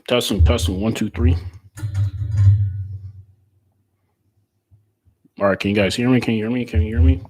Testing, testing. 1, 2, 3. All right, can you guys hear me? Can you hear me? Can you hear me?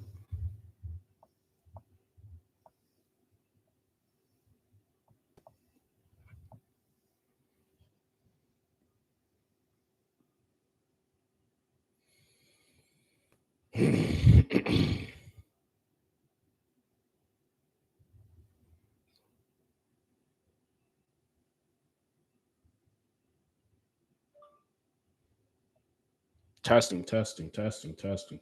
Testing, testing, testing, testing.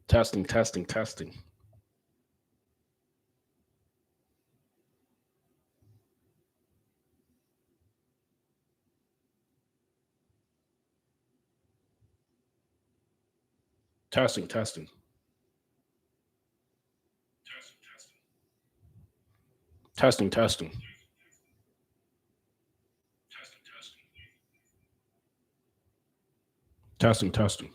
Testing, testing, testing. Testing, testing. Testing, testing. Testing, testing.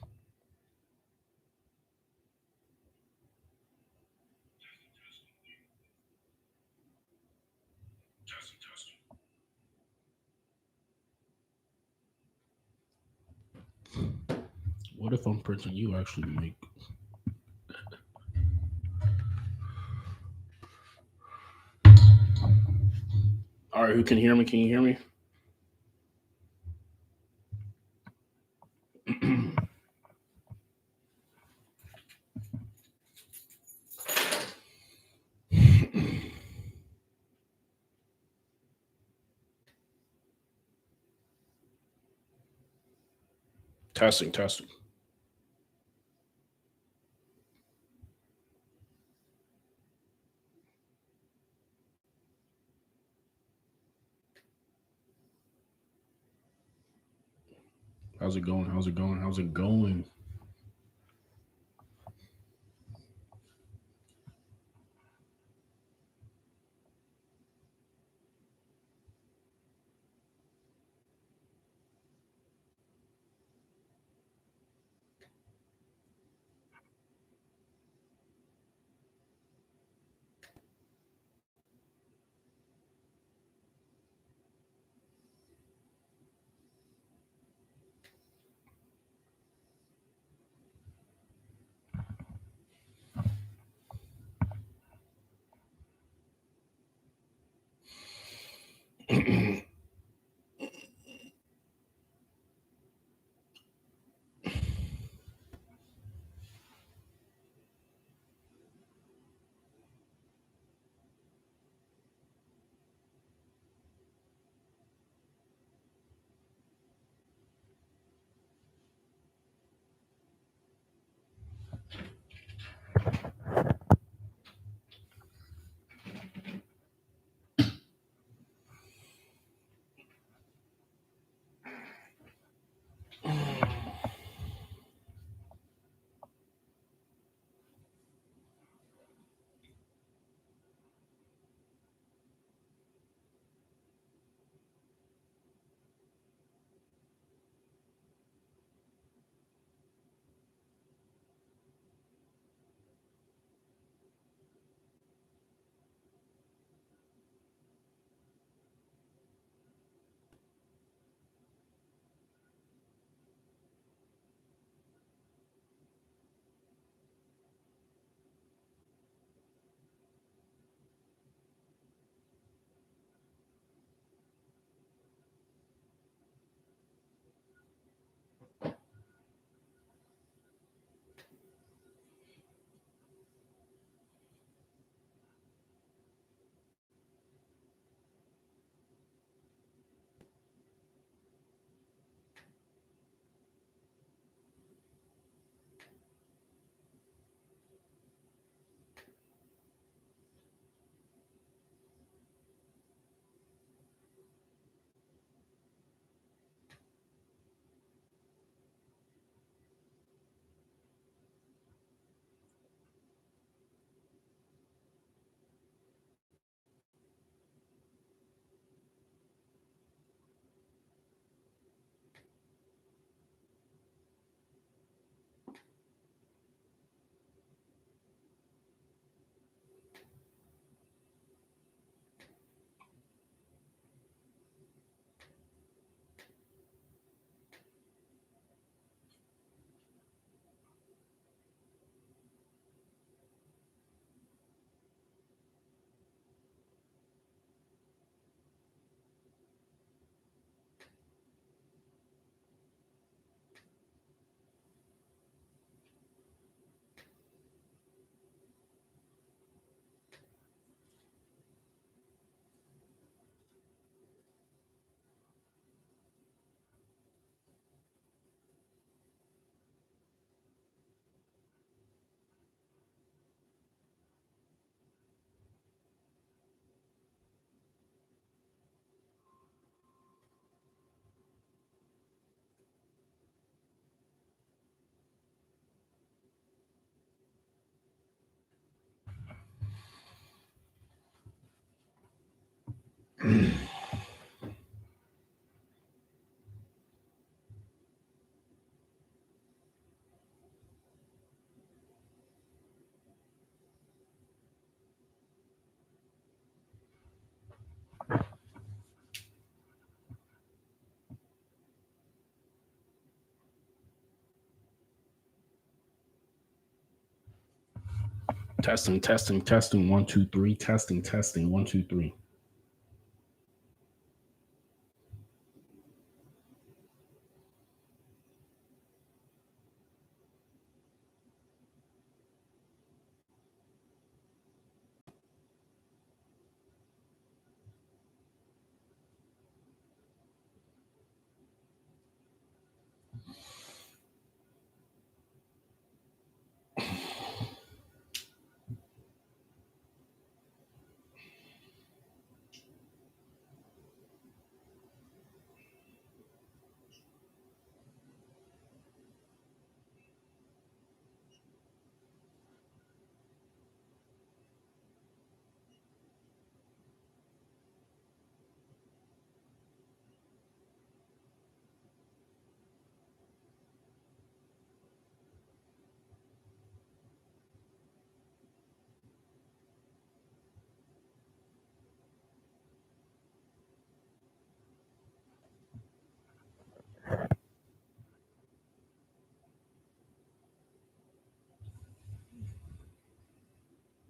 What if I'm printing you actually make? All right, who can hear me? Can you hear me? Testing, testing. How's it going? How's it going? How's it going? Testing, testing, testing. 1, 2, 3. Testing, testing. 1, 2, 3.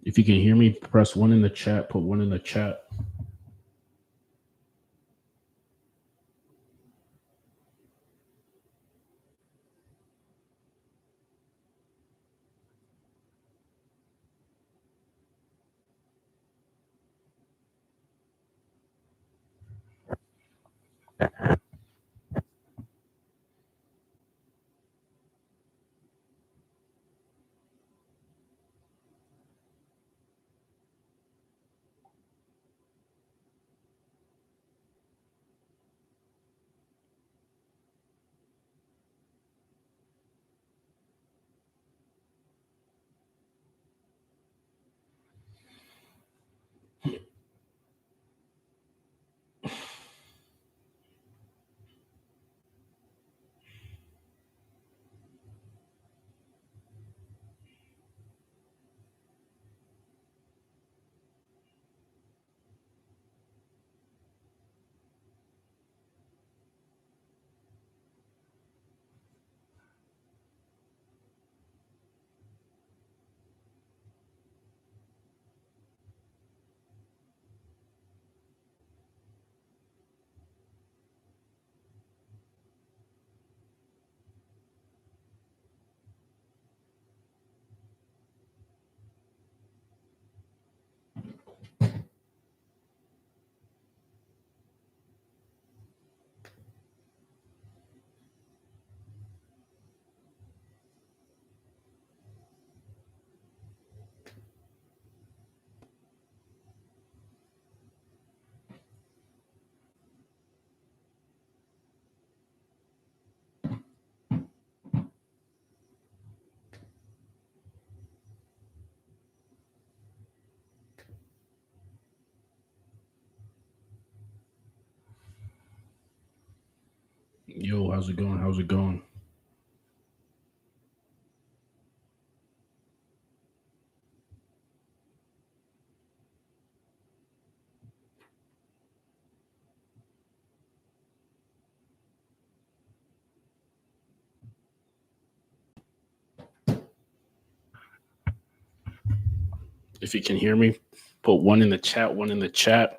If you can hear me, press 1 in the chat. Put 1 in the chat. Yo, how's it going? How's it going? If you can hear me, put 1 in the chat. 1 in the chat.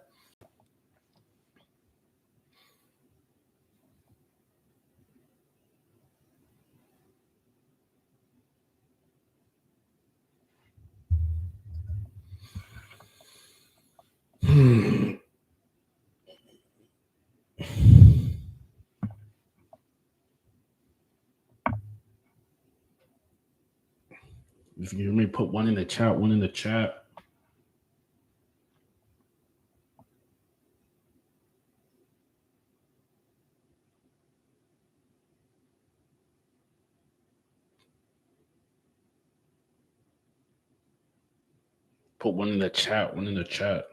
If you hear me, put 1 in the chat. 1 in the chat. Put 1 in the chat. 1 in the chat.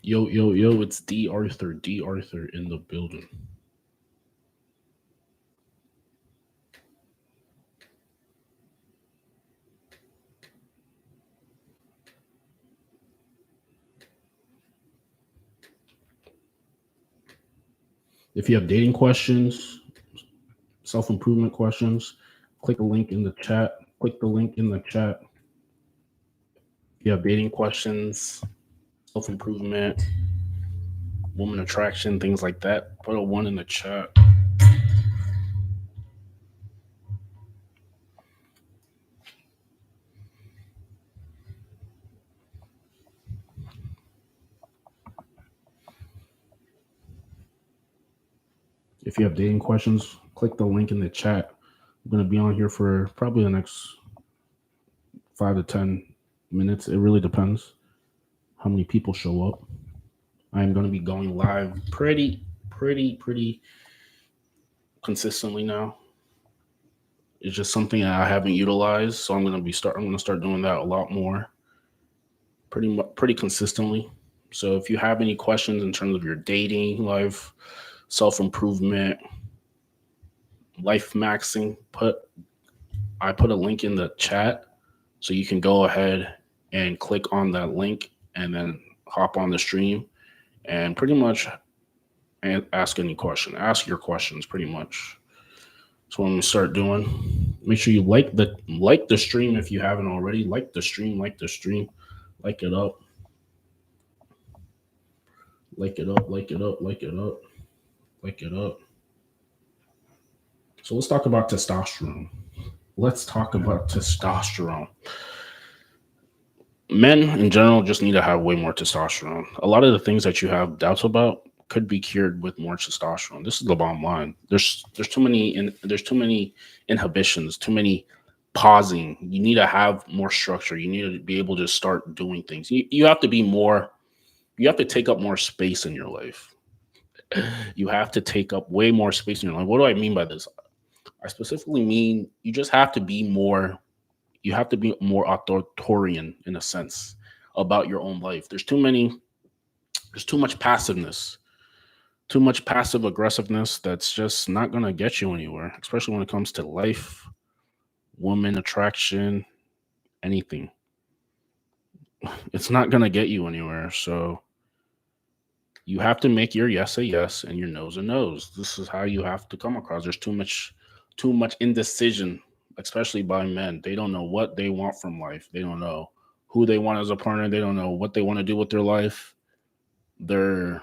Yo, it's D.Arthur. D.Arthur in the building. If you have dating questions, self improvement questions, click the link in the chat. Click the link in the chat. If you have dating questions, self improvement, woman attraction, things like that, put a one in the chat. If you have dating questions, click the link in the chat. I'm going to be on here for probably the next 5 to 10 minutes. It really depends how many people show up. I'm going to be going live pretty consistently now. It's just something that I haven't utilized, so I'm going to start doing that a lot more, pretty consistently. So if you have any questions in terms of your dating life, self improvement, life maxing, I put a link in the chat, so you can go ahead and click on that link and then hop on the stream and pretty much ask any question. Ask your questions pretty much. So when we start doing, make sure you like the stream if you haven't already. Like the stream, like it up. Like it up, like it up, like it up, like it up. So let's talk about testosterone. Men in general just need to have way more testosterone. A lot of the things that you have doubts about could be cured with more testosterone. This is the bottom line. There's too many inhibitions, too many pausing. You need to have more structure. You need to be able to start doing things. You have to be more. You have to take up more space in your life. You have to take up way more space in your life. What do I mean by this? I specifically mean you just have to be more. You have to be more authoritarian in a sense about your own life. There's too much passiveness, too much passive aggressiveness that's just not going to get you anywhere, especially when it comes to life, woman attraction, anything. It's not going to get you anywhere. So you have to make your yes a yes and your no's a no's. This is how you have to come across. There's too much indecision, especially by men. They don't know what they want from life. They don't know who they want as a partner. They don't know what they want to do with their life. They're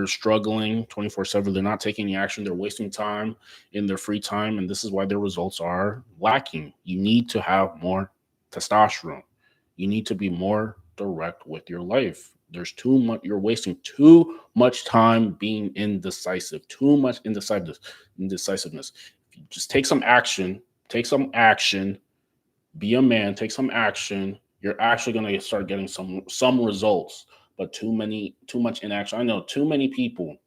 struggling 24/7. They're not taking any action. They're wasting time in their free time, and this is why their results are lacking. You need to have more testosterone. You need to be more direct with your life. There's too much. You're wasting too much time being indecisive. Too much indecisiveness. If you just take some action, be a man, take some action, you're actually going to start getting some results. But too much inaction. I know too many people,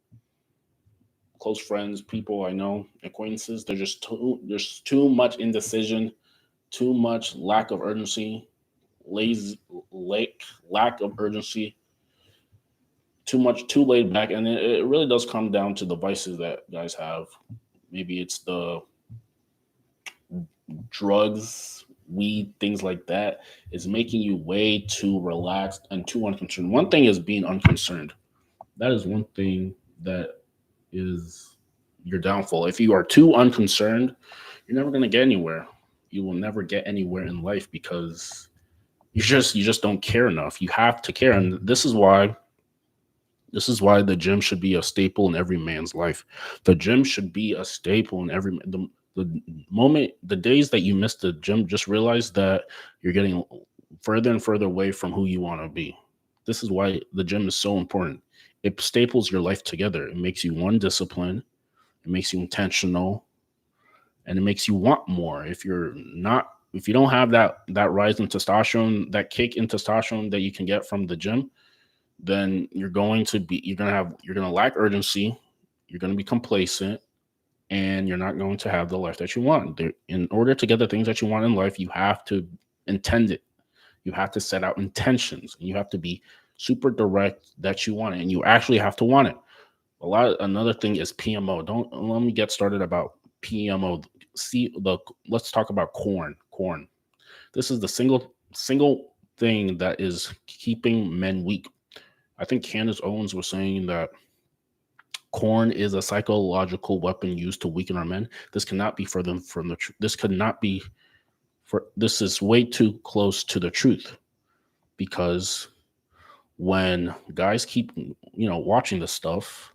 close friends, people I know, acquaintances, there's too much indecision, too much lack of urgency, lack of urgency, too laid back, and it really does come down to the vices that guys have. Maybe it's the drugs, weed, things like that, is making you way too relaxed and too unconcerned. One thing is being unconcerned. That is one thing that is your downfall. If you are too unconcerned, you're never going to get anywhere. You will never get anywhere in life because you just don't care enough. You have to care, and this is why the gym should be a staple in every man's life. The gym should be a staple in every the days that you miss the gym, just realize that you're getting further and further away from who you want to be. This is why the gym is so important. It staples your life together. It makes you disciplined, it makes you intentional, and it makes you want more. If you don't have that rise in testosterone, that kick in testosterone that you can get from the gym, then you're going to lack urgency, you're going to be complacent, and you're not going to have the life that you want. In order to get the things that you want in life, you have to intend it. You have to set out intentions, and you have to be super direct that you want it, and you actually have to want it. Another thing is PMO. Don't let me get started about PMO. See the Let's talk about corn. Corn. This is the single thing that is keeping men weak. I think Candace Owens was saying that corn is a psychological weapon used to weaken our men. This cannot be further from the truth. This could not be for this is way too close to the truth, because when guys keep watching this stuff,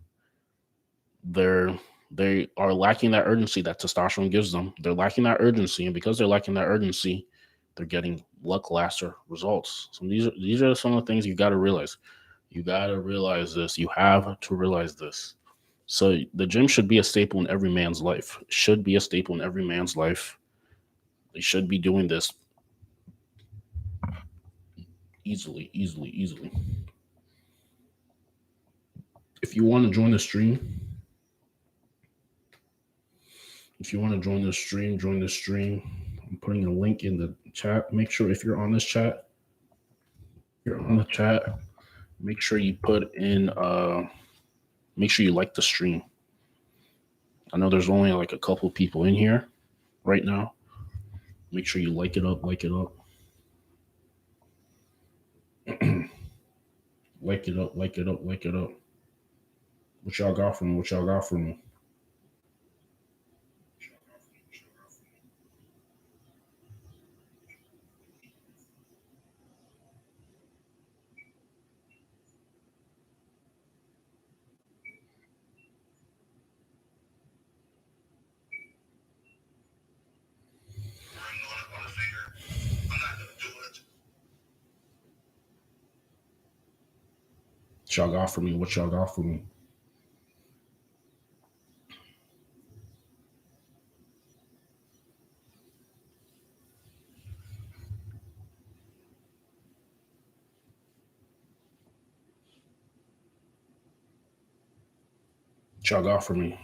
they're they are lacking that urgency that testosterone gives them. They're lacking that urgency, and because they're lacking that urgency, they're getting lackluster results. So these are some of the things you got to realize. You got to realize this. You have to realize this. So the gym should be a staple in every man's life. It should be a staple in every man's life. They should be doing this easily, easily, easily. If you want to join the stream, if you want to join the stream, join the stream. I'm putting a link in the chat. Make sure if you're on this chat, you're on the chat. Make sure you put in. Make sure you like the stream. I know there's only like a couple people in here right now. Make sure you like it up, like it up. Like it up, like it up, like it up. What y'all got from me? What y'all got from me? What y'all got for me? What y'all got for me? What y'all got for me?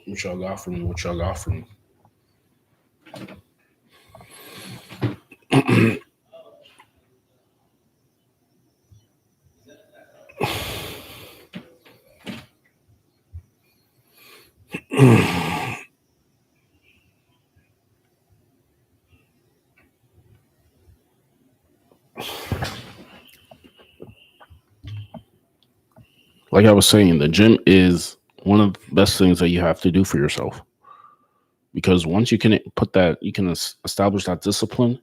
What y'all got for me? What y'all got for me? Like I was saying, the gym is one of the best things that you have to do for yourself, because once you can put that, you can establish that discipline.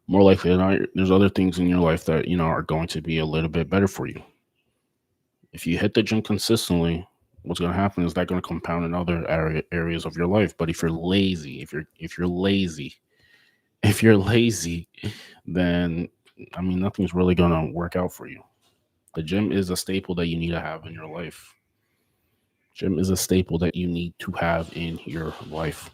More likely than not, there's other things in your life that are going to be a little bit better for you. If you hit the gym consistently, what's going to happen is that going to compound in other areas of your life. But if you're lazy, if you're lazy, if you're lazy, then nothing's really going to work out for you. The gym is a staple that you need to have in your life. Gym is a staple that you need to have in your life.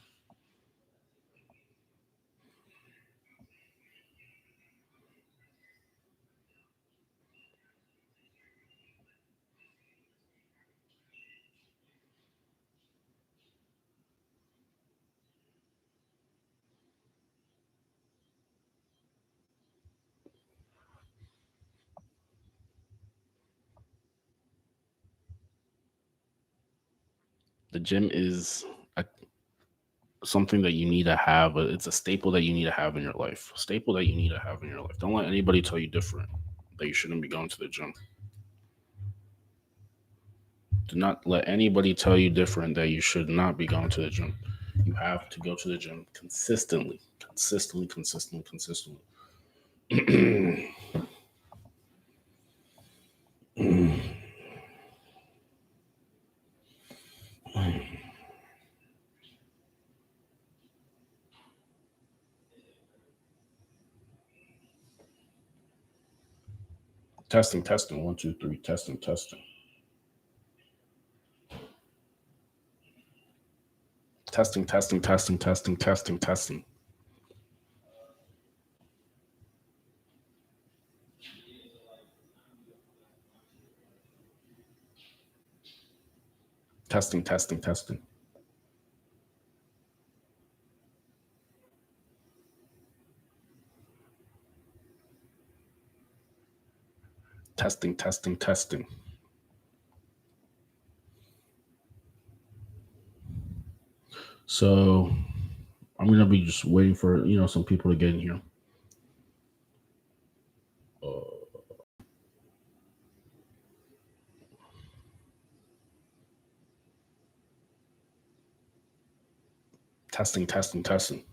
The gym is a, something that you need to have. It's a staple that you need to have in your life. A staple that you need to have in your life. Don't let anybody tell you different, that you shouldn't be going to the gym. Do not let anybody tell you different that you should not be going to the gym. You have to go to the gym consistently, consistently, consistently, consistently. Testing, testing. 1, 2, 3. Testing, testing. Testing, testing, testing, testing, testing, testing. Testing, testing, testing. Testing, testing, testing. So I'm gonna be just waiting for some people to get in here. Testing, testing, testing.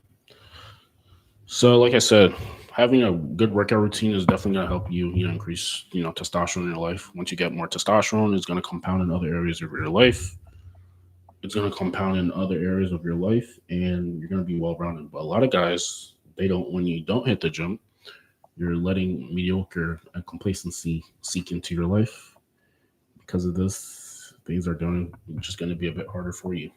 So, like I said, having a good workout routine is definitely going to help you, increase, testosterone in your life. Once you get more testosterone, it's going to compound in other areas of your life. It's going to compound in other areas of your life, and you're going to be well rounded. But a lot of guys, they don't. When you don't hit the gym, you're letting mediocre and complacency seek into your life. Because of this, things are just going to be a bit harder for you.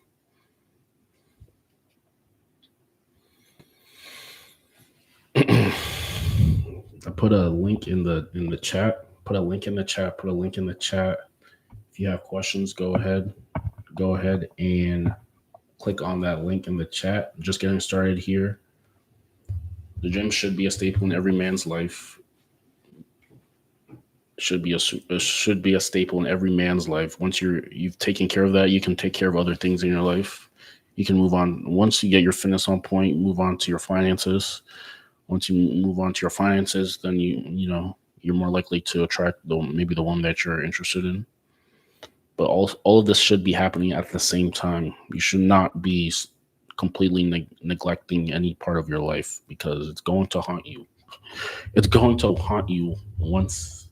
I put a link in the chat. Put a link in the chat. Put a link in the chat. If you have questions, go ahead and click on that link in the chat. Just getting started here. The gym should be a staple in every man's life. Should be a staple in every man's life. Once you've taken care of that, you can take care of other things in your life. You can move on. Once you get your fitness on point, move on to your finances. Once you move on to your finances, then you're more likely to attract maybe the one that you're interested in. But all of this should be happening at the same time. You should not be completely neglecting any part of your life, because it's going to haunt you. It's going to haunt you once.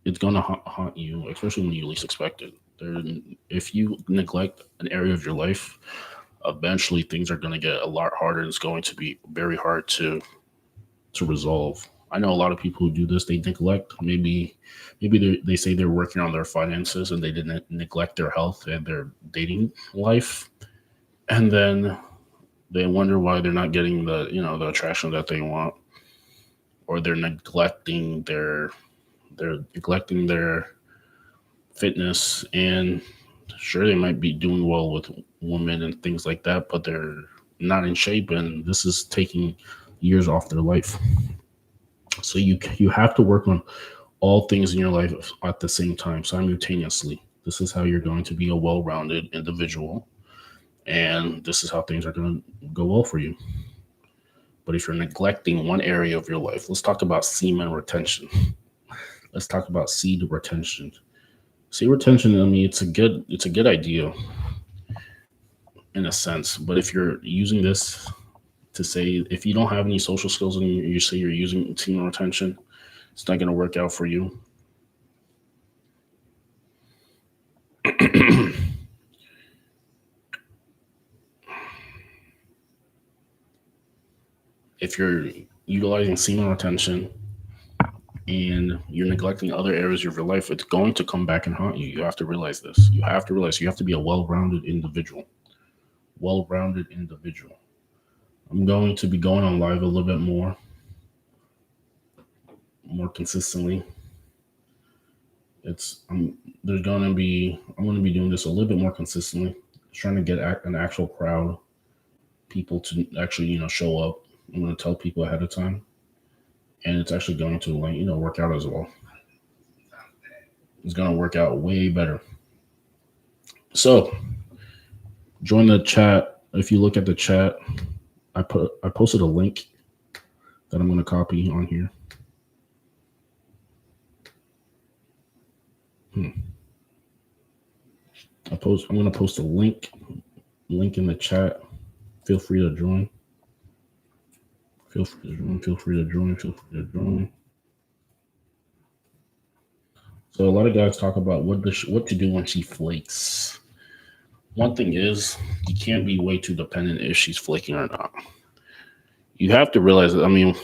It's going to haunt you, especially when you least expect it. If you neglect an area of your life, eventually things are going to get a lot harder. It's going to be very hard to resolve. I know a lot of people who do this. They neglect, maybe they say they're working on their finances and they didn't neglect their health and their dating life, and then they wonder why they're not getting the attraction that they want, or they're neglecting their fitness. And sure, they might be doing well with women and things like that, but they're not in shape, and this is taking years off their life. So you have to work on all things in your life at the same time, simultaneously. This is how you're going to be a well-rounded individual, and this is how things are going to go well for you. But if you're neglecting one area of your life, let's talk about semen retention. Let's talk about seed retention. Seed retention, I mean, it's a good idea in a sense, but if you're using this to say, if you don't have any social skills and you say you're using semen retention, it's not going to work out for you. If you're utilizing semen retention and you're neglecting other areas of your life, it's going to come back and haunt you. You have to realize this. You have to be a well-rounded individual. Well-rounded individual. I'm going to be going on live a little bit more consistently. I'm going to be doing this a little bit more consistently, trying to get an actual crowd, people to actually show up. I'm going to tell people ahead of time, and it's actually going to work out as well. It's going to work out way better. So join the chat. If you look at the chat, I posted a link that I'm going to copy on here. I'm gonna post a link in the chat. Feel free to join. Feel free to join. Feel free to join. Feel free to join. So a lot of guys talk about what to do when she flakes. One thing is you can't be way too dependent if she's flaking or not. You have to realize that. I mean,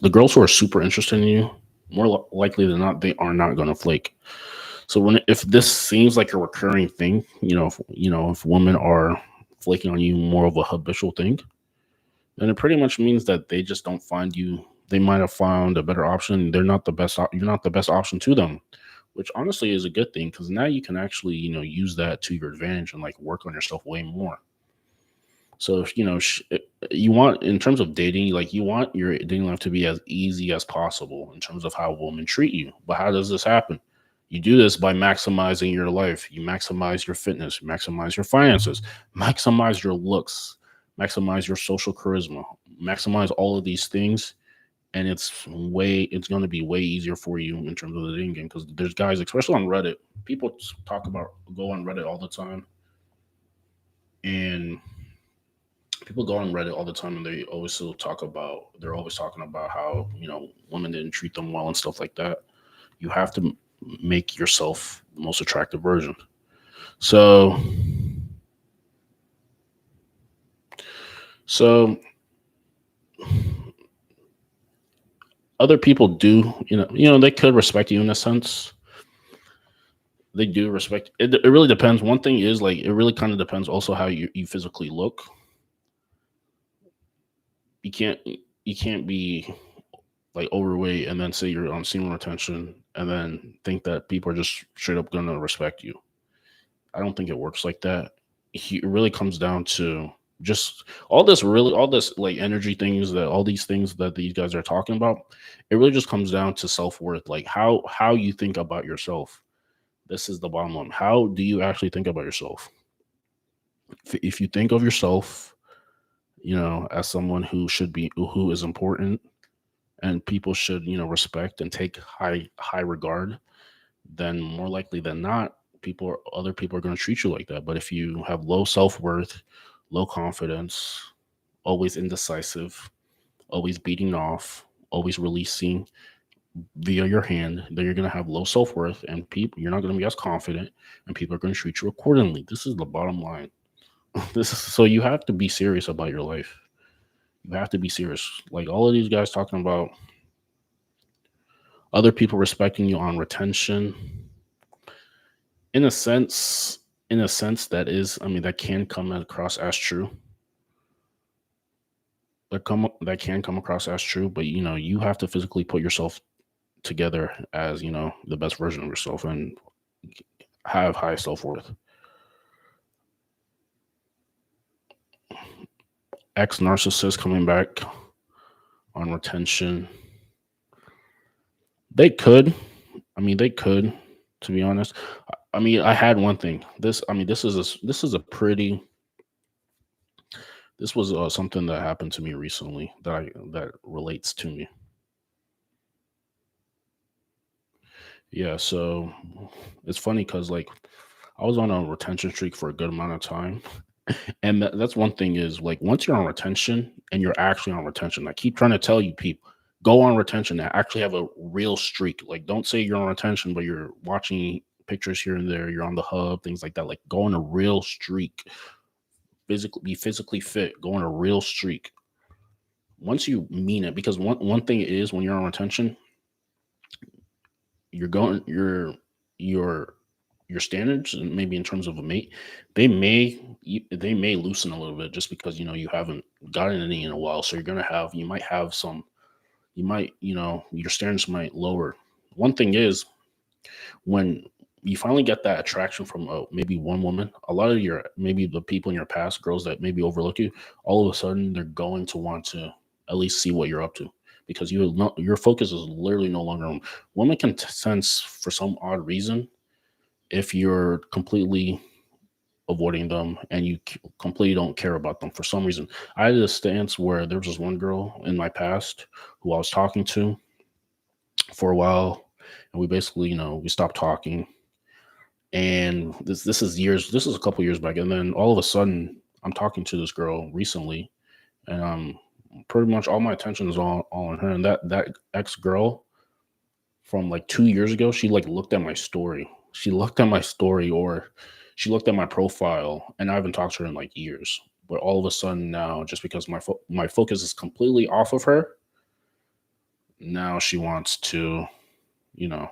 the girls who are super interested in you, more likely than not, they are not going to flake. So if this seems like a recurring thing, if women are flaking on you more of a habitual thing, then it pretty much means that they just don't find you. They might have found a better option. They're not the best. You're not the best option to them, which honestly is a good thing because now you can actually use that to your advantage and like work on yourself way more. So if you want, in terms of dating, like you want your dating life to be as easy as possible in terms of how women treat you. But how does this happen? You do this by maximizing your life. You maximize your fitness, maximize your finances, maximize your looks, maximize your social charisma, maximize all of these things. And it's going to be way easier for you in terms of the dating game because there's guys, especially on Reddit, people go on Reddit all the time. And people go on Reddit all the time and they're always talking about how, women didn't treat them well and stuff like that. You have to make yourself the most attractive version. So other people do, they could respect you in a sense. They do respect it. It really depends. One thing is like, it really kind of depends also how you physically look. You can't be like overweight and then say you're on semen retention and then think that people are just straight up gonna respect you. I don't think it works like that. It really comes down to just all this like energy things, that all these things that these guys are talking about. It really just comes down to self-worth, like how you think about yourself. This is the bottom line. How do you actually think about yourself? If you think of yourself, as someone who is important and people should, respect and take high regard, then more likely than not, other people are going to treat you like that. But if you have low self-worth, low confidence, always indecisive, always beating off, always releasing via your hand, then you're going to have low self-worth and you're not going to be as confident and people are going to treat you accordingly. This is the bottom line. So you have to be serious about your life. You have to be serious. Like all of these guys talking about other people respecting you on retention, in a sense, that can come across as true. That can come across as true, but you have to physically put yourself together as the best version of yourself and have high self-worth. Ex narcissist coming back on retention. They could. They could, to be honest. I had one thing. This was something that happened to me recently that relates to me. Yeah, so it's funny because like I was on a retention streak for a good amount of time. And that's one thing is like once you're on retention and you're actually on retention, I keep trying to tell you people, go on retention and actually have a real streak. Like don't say you're on retention, but you're watching pictures here and there, you're on the hub, things like that. Like go on a real streak. Be physically fit, go on a real streak. Once you mean it, because one thing is when you're on retention, you're going your standards, and maybe in terms of a mate, they may loosen a little bit just because you haven't gotten any in a while. So you might have some, your standards might lower. One thing is when you finally get that attraction from maybe one woman, a lot of maybe the people in your past, girls that maybe overlook you, all of a sudden they're going to want to at least see what you're up to because your focus is literally no longer on women. Can sense for some odd reason if you're completely avoiding them and you completely don't care about them for some reason. I had a stance where there was this one girl in my past who I was talking to for a while, and we basically, we stopped talking. And this is years. This is a couple years back, and then all of a sudden, I'm talking to this girl recently, and pretty much all my attention is all on her. And that ex girl from like 2 years ago, she like looked at my story. She looked at my story, or she looked at my profile, and I haven't talked to her in like years. But all of a sudden now, just because my focus is completely off of her, now she wants to, you know,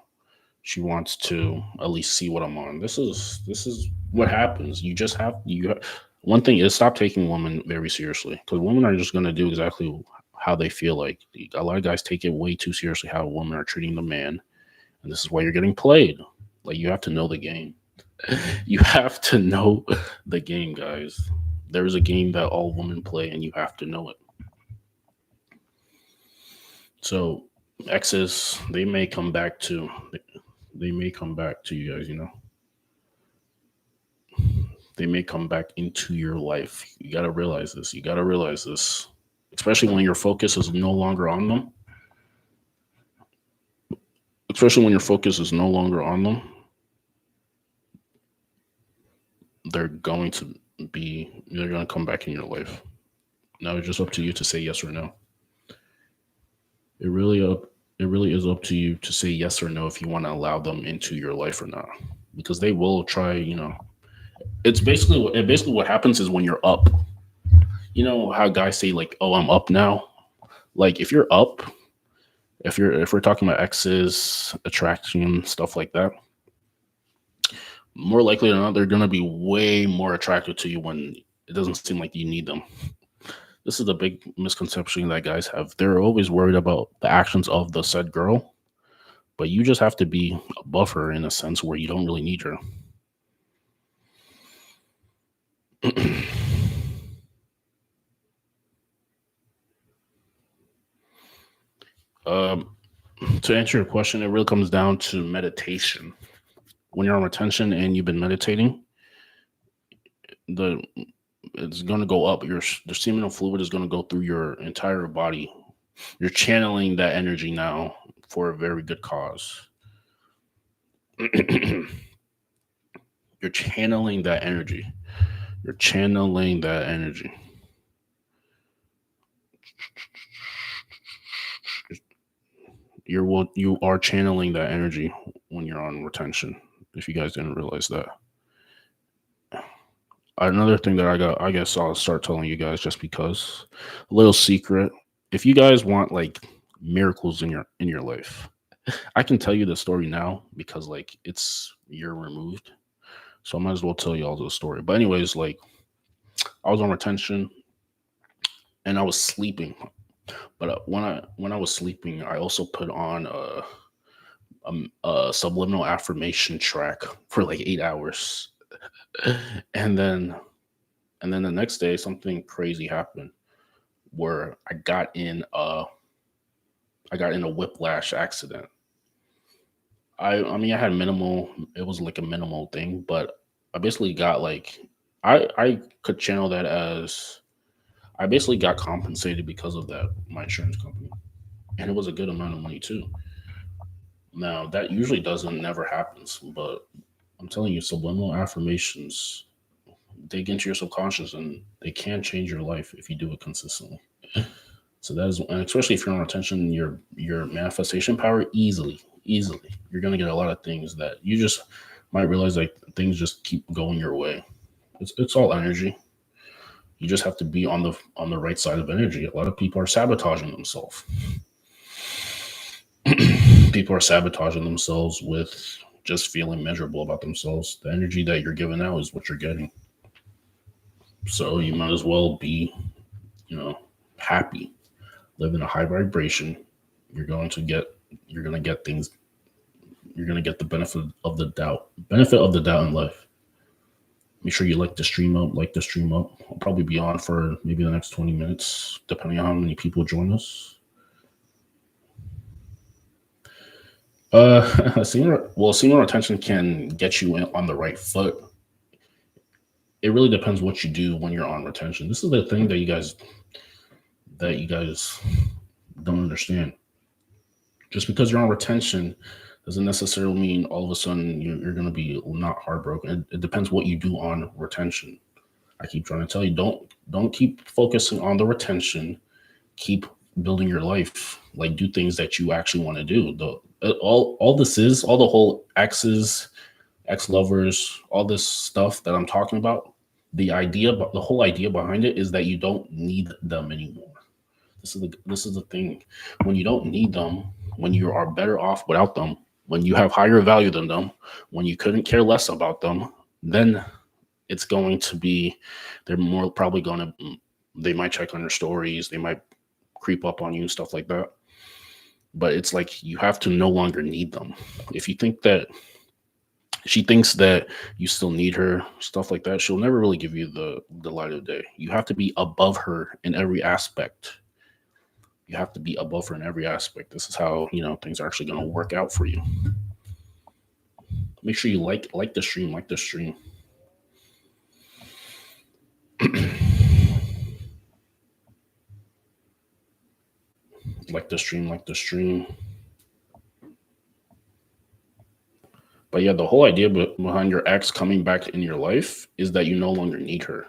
she wants to at least see what I'm on. This is what happens. You just have you. One thing is, stop taking women very seriously, because women are just going to do exactly how they feel like. A lot of guys take it way too seriously how women are treating the man, and this is why you're getting played. Like, you have to know the game. You have to know the game, guys. There is a game that all women play, and you have to know it. So exes, they may come back to you guys. They may come back into your life. You got to realize this. You got to realize this, especially when your focus is no longer on them. Especially when your focus is no longer on them, they're going to they're going to come back in your life. Now it's just up to you to say yes or no. It really up it really is up to you to say yes or no if you want to allow them into your life or not. Because they will try, basically what happens is when you're up. You know how guys say like, "Oh, I'm up now." Like, if you're up, if we're talking about exes, attraction, stuff like that, more likely than not, they're gonna be way more attracted to you when it doesn't seem like you need them. This is the big misconception that guys have. They're always worried about the actions of the said girl, but you just have to be above her in a sense where you don't really need her. um, to answer your question, it really comes down to meditation. When you're on retention and you've been meditating, the it's going to go up. The seminal fluid is going to go through your entire body. You're channeling that energy now for a very good cause. You're channeling that energy. You're channeling that energy. You are channeling that energy when you're on retention. If you guys didn't realize that. Another thing that I guess I'll start telling you guys, just because, a little secret. If you guys want like miracles in your life, I can tell you the story now because like it's year removed. So I might as well tell you all the story. But anyways, like, I was on retention and I was sleeping. But when I was sleeping, I also put on a subliminal affirmation track for like 8 hours, and then the next day something crazy happened where I got in a whiplash accident. I mean, I had minimal. It was like a minimal thing, but I basically got like I could channel that as I basically got compensated because of that, my insurance company, and it was a good amount of money too. Now that usually doesn't never happens, but I'm telling you, subliminal affirmations dig into your subconscious, and they can change your life if you do it consistently. So that is, and especially if you're on retention, your manifestation power easily, you're gonna get a lot of things that you just might realize like things just keep going your way. It's all energy. You just have to be on the right side of energy. A lot of people are sabotaging themselves. People are sabotaging themselves with just feeling miserable about themselves. The energy that you're giving out is what you're getting. So you might as well be, you know, happy, live in a high vibration. You're going to get you're going to get things. You're going to get the benefit of the doubt in life. Make sure you like the stream up. I'll probably be on for maybe the next 20 minutes, depending on how many people join us. Senior retention can get you on the right foot. It really depends what you do when you're on retention. This is the thing that you guys don't understand. Just because you're on retention Doesn't necessarily mean all of a sudden you're going to be not heartbroken. It depends what you do on retention. I keep trying to tell you, don't keep focusing on the retention. Keep building your life. Like, do things that you actually want to do. All this is, all the whole exes, ex lovers, all this stuff that I'm talking about. The whole idea behind it is that you don't need them anymore. This is the thing. When you don't need them, when you are better off without them, when you have higher value than them, when you couldn't care less about them, then it's going to be, they're more probably going to, they might check on your stories, they might creep up on you, stuff like that. But it's like you have to no longer need them. If you think that she thinks that you still need her, stuff like that, she'll never really give you the light of day. You have to be above her in every aspect. You have to be above her in every aspect. This is how, things are actually going to work out for you. Make sure you like the stream, like the stream. Like the stream, like the stream. But yeah, the whole idea behind your ex coming back in your life is that you no longer need her.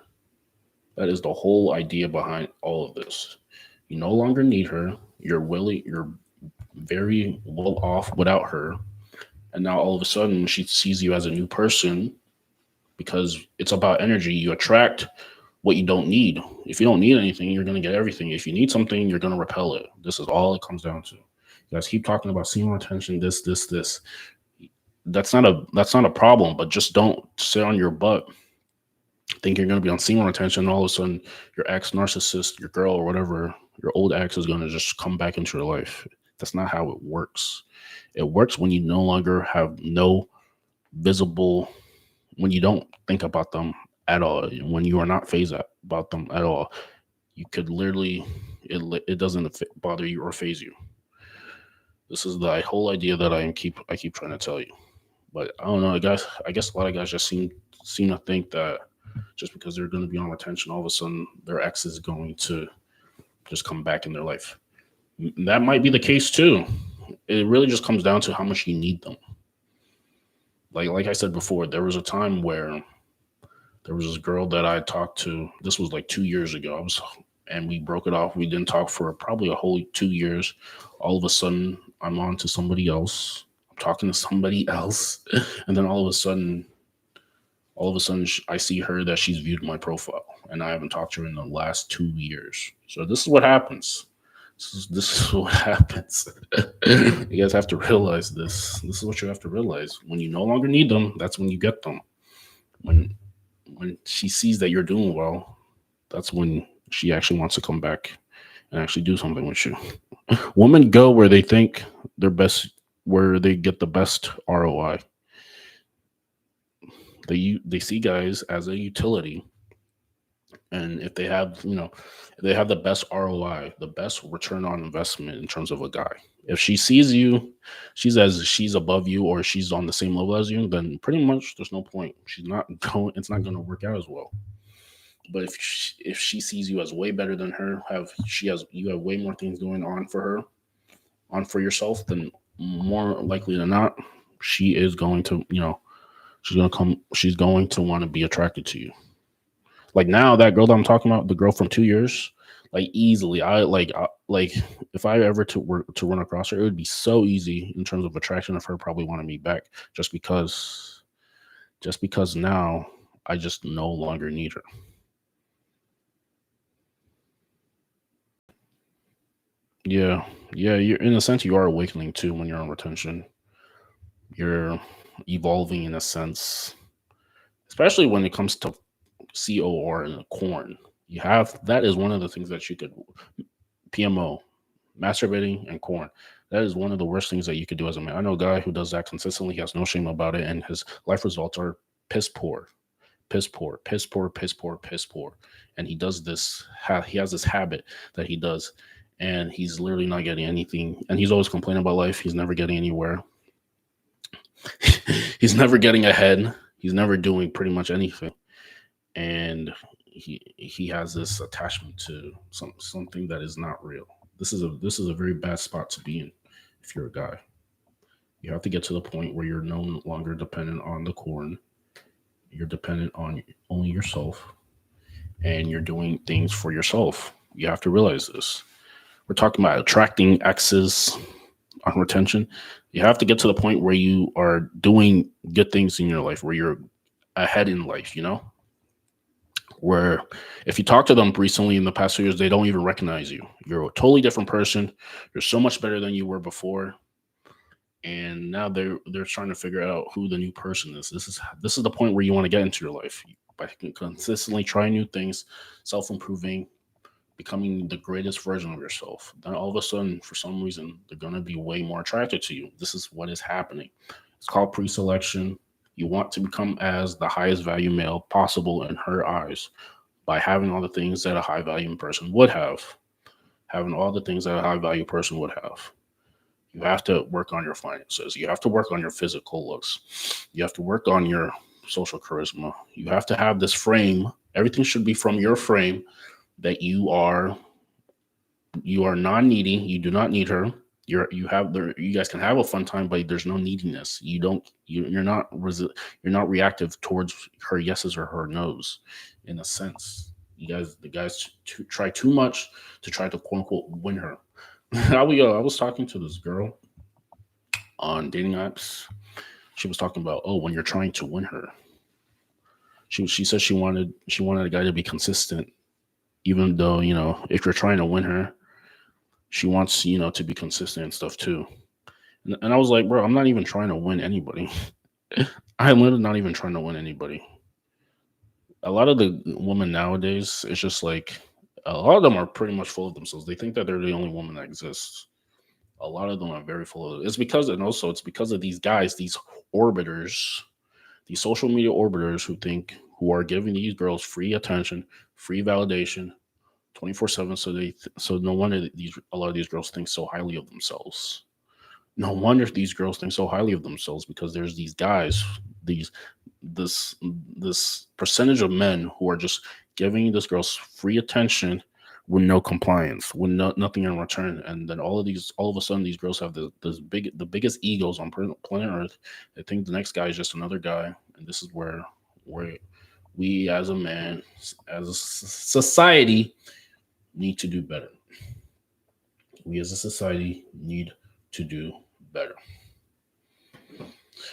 That is the whole idea behind all of this. You no longer need her. You're very well off without her. And now all of a sudden she sees you as a new person, because it's about energy. You attract what you don't need. If you don't need anything, you're going to get everything. If you need something, you're going to repel it. This is all it comes down to. You guys keep talking about seeing retention, this. That's not a problem, but just don't sit on your butt, think you're going to be on semen retention, and all of a sudden your ex narcissist, your girl or whatever, your old ex is going to just come back into your life. That's not how it works. It works when you no longer have no visible, when you don't think about them at all, when you are not phased about them at all. You could literally, it doesn't bother you or phase you. This is the whole idea that I keep trying to tell you. But I don't know, guys. I guess a lot of guys just seem to think that just because they're going to be on retention, all of a sudden their ex is going to just come back in their life. That might be the case too. It really just comes down to how much you need them. Like I said before, there was a time where there was this girl that I talked to. This was like 2 years ago. And we broke it off. We didn't talk for probably a whole 2 years. All of a sudden, I'm on to somebody else. I'm talking to somebody else, and then all of a sudden, I see her that she's viewed my profile, and I haven't talked to her in the last 2 years. So this is what happens. This is what happens. You guys have to realize this. This is what you have to realize. When you no longer need them, that's when you get them. When she sees that you're doing well, that's when she actually wants to come back and actually do something with you. Women go where they think they're best, where they get the best ROI. They see guys as a utility, and if they have the best ROI, the best return on investment in terms of a guy. If she sees you, she's above you or she's on the same level as you, then pretty much there's no point. It's not going to work out as well. But if she sees you as way better than her, you have way more things going on for yourself, then more likely than not, she is going to, she's going to want to be attracted to you. Like now, that girl that I'm talking about, the girl from 2 years, like easily, like if I ever to run across her, it would be so easy in terms of attraction of her probably wanting me back, just because now I just no longer need her. Yeah, yeah. You're in a sense you are awakening too when you're on retention. You're evolving in a sense, especially when it comes to COR and corn. You have that is one of the things that you could PMO, masturbating and corn. That is one of the worst things that you could do as a man. I know a guy who does that consistently. He has no shame about it, and his life results are piss poor, piss poor, piss poor, piss poor, piss poor. And he does this. He has this habit that he does, and he's literally not getting anything. And he's always complaining about life. He's never getting anywhere. He's never getting ahead. He's never doing pretty much anything. And he has this attachment to something that is not real. This is a very bad spot to be in if you're a guy. You have to get to the point where you're no longer dependent on the corn. You're dependent on only yourself, and you're doing things for yourself. You have to realize this. We're talking about attracting exes on retention. You have to get to the point where you are doing good things in your life, where you're ahead in life, where if you talk to them recently in the past 2 years, they don't even recognize you. You're a totally different person. You're so much better than you were before. And now they're trying to figure out who the new person is. This is the point where you want to get into your life by consistently trying new things, self-improving, becoming the greatest version of yourself. Then all of a sudden, for some reason, they're going to be way more attracted to you. This is what is happening. It's called pre-selection. You want to become as the highest value male possible in her eyes by having all the things that a high value person would have, having all the things that a high value person would have. You have to work on your finances. You have to work on your physical looks. You have to work on your social charisma. You have to have this frame. Everything should be from your frame that you are non-needy. You do not need her. You guys can have a fun time, but there's no neediness. You're not reactive towards her yeses or her nos, in a sense. The guys try too much to try to quote unquote win her. I was talking to this girl on dating apps. She was talking about, oh, when you're trying to win her. She said she wanted a guy to be consistent, even though, if you're trying to win her, she wants, to be consistent and stuff too. And I was like, bro, I'm not even trying to win anybody. I'm literally not even trying to win anybody. A lot of the women nowadays, it's just like a lot of them are pretty much full of themselves. They think that they're the only woman that exists. A lot of them are very full of it. It's because of these guys, these orbiters, these social media orbiters who are giving these girls free attention, free validation, 24/7. So no wonder a lot of these girls think so highly of themselves. No wonder these girls think so highly of themselves, because there's these guys, these this this percentage of men who are just giving this girls free attention with no compliance, with nothing in return. And then all of a sudden, these girls have the biggest egos on planet Earth. They think the next guy is just another guy, and this is where we as a man, as a society, need to do better. We as a society need to do better.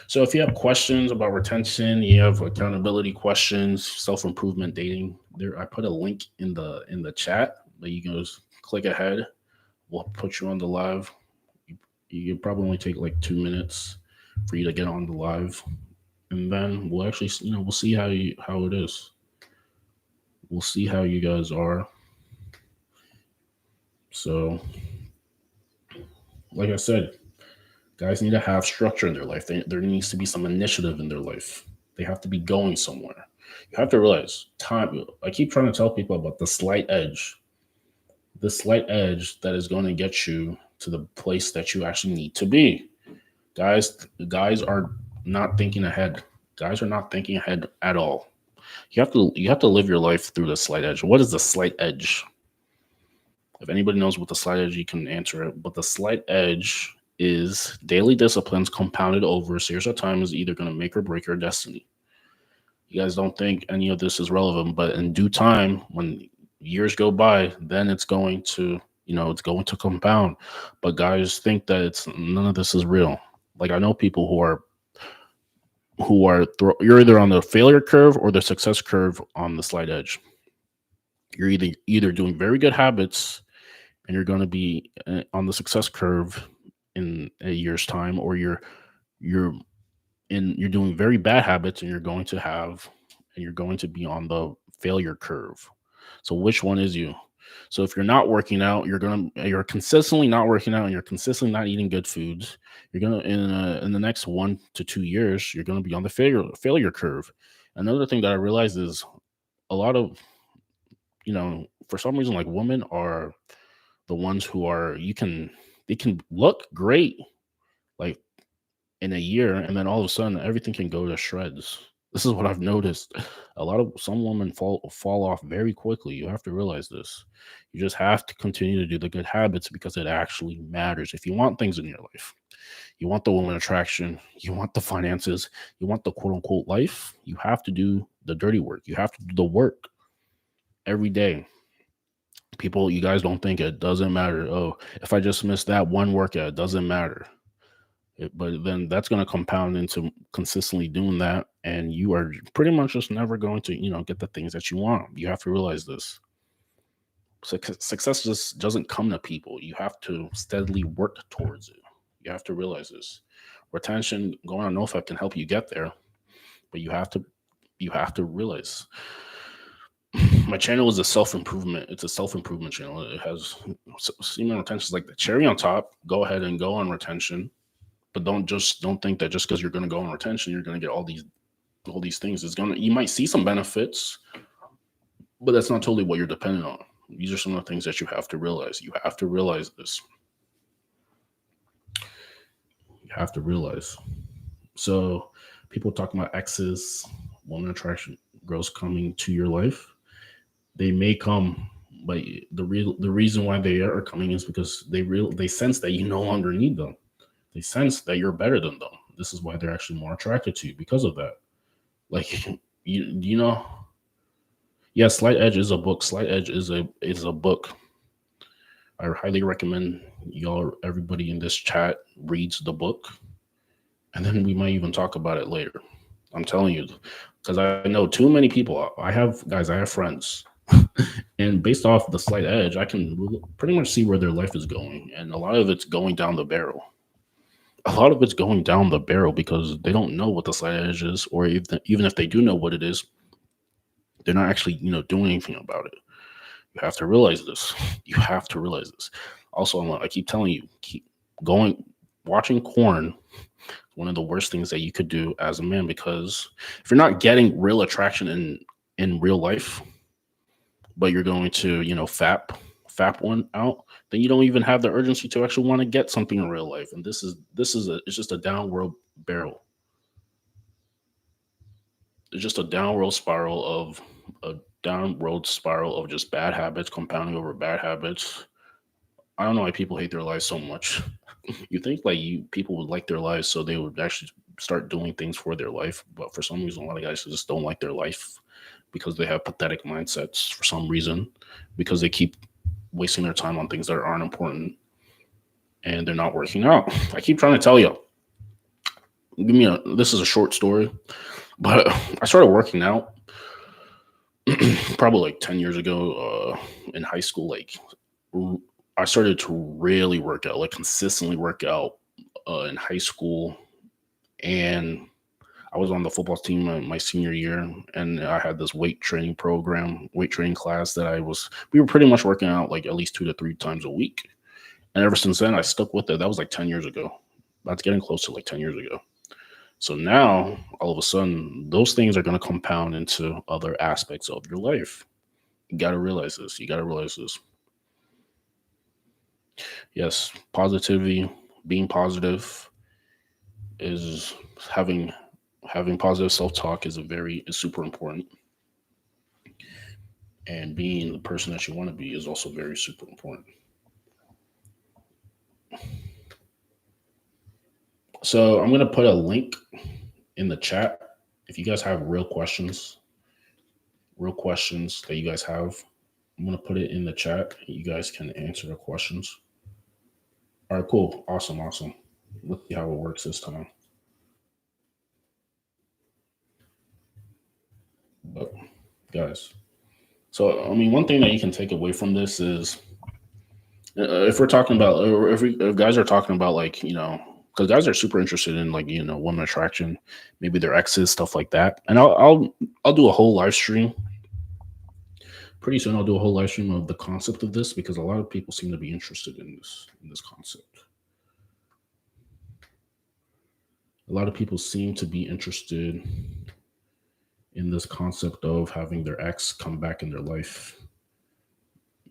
So if you have questions about retention, you have accountability questions, self-improvement, dating, there I put a link in the chat that you guys click ahead. We'll put you on the live. You probably only take like 2 minutes for you to get on the live. And then we'll actually, we'll see how it is. We'll see how you guys are. So, like I said, guys need to have structure in their life. There needs to be some initiative in their life. They have to be going somewhere. You have to realize time. I keep trying to tell people about the slight edge that is going to get you to the place that you actually need to be. Guys are not thinking ahead. Guys are not thinking ahead at all. You have to live your life through the slight edge. What is the slight edge? If anybody knows what the slight edge, you can answer it. But the slight edge is daily disciplines compounded over a series of time is either going to make or break your destiny. You guys don't think any of this is relevant, but in due time, when years go by, then it's going to compound. But guys think that it's none of this is real. Like, I know people you're either on the failure curve or the success curve on the slight edge. You're either doing very good habits and you're going to be on the success curve in a year's time, or you're you're doing very bad habits and you're going to be on the failure curve. So which one is you? So if you're not working out, you're consistently not working out and you're consistently not eating good foods, you're gonna in the next 1 to 2 years, you're gonna be on the failure curve. Another thing that I realized is a lot of, for some reason, like, women are the ones who are they can look great, like, in a year, and then all of a sudden everything can go to shreds. This is what I've noticed. Some women fall off very quickly. You have to realize this. You just have to continue to do the good habits because it actually matters if you want things in your life. You want the woman attraction, you want the finances, you want the quote unquote life. You have to do the dirty work. You have to do the work every day. People, you guys don't think it doesn't matter. Oh, if I just miss that one workout, it doesn't matter. But then that's going to compound into consistently doing that. And you are pretty much just never going to, get the things that you want. You have to realize this. Success just doesn't come to people. You have to steadily work towards it. You have to realize this. Retention, going on NoFap can help you get there, but you have to realize my channel is a self-improvement. It's a self-improvement channel. It has semen retention is like the cherry on top. Go ahead and go on retention, but don't think that just because you're going to go on retention, you're going to get all these things. You might see some benefits, but that's not totally what you're dependent on. These are some of the things that you have to realize. You have to realize this. You have to realize. So people talking about exes, woman attraction, girls coming to your life. They may come, but the reason why they are coming is because they sense that you no longer need them. They sense that you're better than them. This is why they're actually more attracted to you because of that. Like you know, yeah, Slight Edge is a book. Slight Edge is a book. I highly recommend everybody in this chat reads the book, and then we might even talk about it later. I'm telling you, because I know too many people. I have friends, and based off the Slight Edge, I can pretty much see where their life is going, and a lot of it's going down the barrel. A lot of it's going down the barrel because they don't know what the Slight Edge is, or even if they do know what it is, they're not actually doing anything about it. You have to realize this. You have to realize this. Also, I keep telling you, keep watching porn. One of the worst things that you could do as a man, because if you're not getting real attraction in real life, but you're going to fap one out, then you don't even have the urgency to actually want to get something in real life. And it's just a downward barrel. It's just a downward spiral of just bad habits compounding over bad habits. I don't know why people hate their lives so much. You think people would like their lives so they would actually start doing things for their life, but for some reason a lot of guys just don't like their life because they have pathetic mindsets for some reason, because they keep wasting their time on things that aren't important and they're not working out. I keep trying to tell you, this is a short story, but I started working out probably 10 years ago in high school. I started to really work out, consistently work out in high school. And I was on the football team my senior year, and I had this weight training class that we were pretty much working out at least 2 to 3 times a week. And ever since then, I stuck with it. That was 10 years ago. That's getting close to 10 years ago. So now, all of a sudden, those things are going to compound into other aspects of your life. You got to realize this. Yes, positivity, being positive, is having positive self-talk is super important. And being the person that you want to be is also very super important. So I'm going to put a link in the chat. If you guys have real questions that you guys have, I'm going to put it in the chat. You guys can answer the questions. All right, cool. Awesome. Let's see how it works this time. But guys, so one thing that you can take away from this is, if we're talking about, or if guys are talking about because guys are super interested in women attraction, maybe their exes, stuff like that. And I'll do a whole live stream. Pretty soon I'll do a whole live stream of the concept of this, because a lot of people seem to be interested in this concept. A lot of people seem to be interested in this concept of having their ex come back in their life,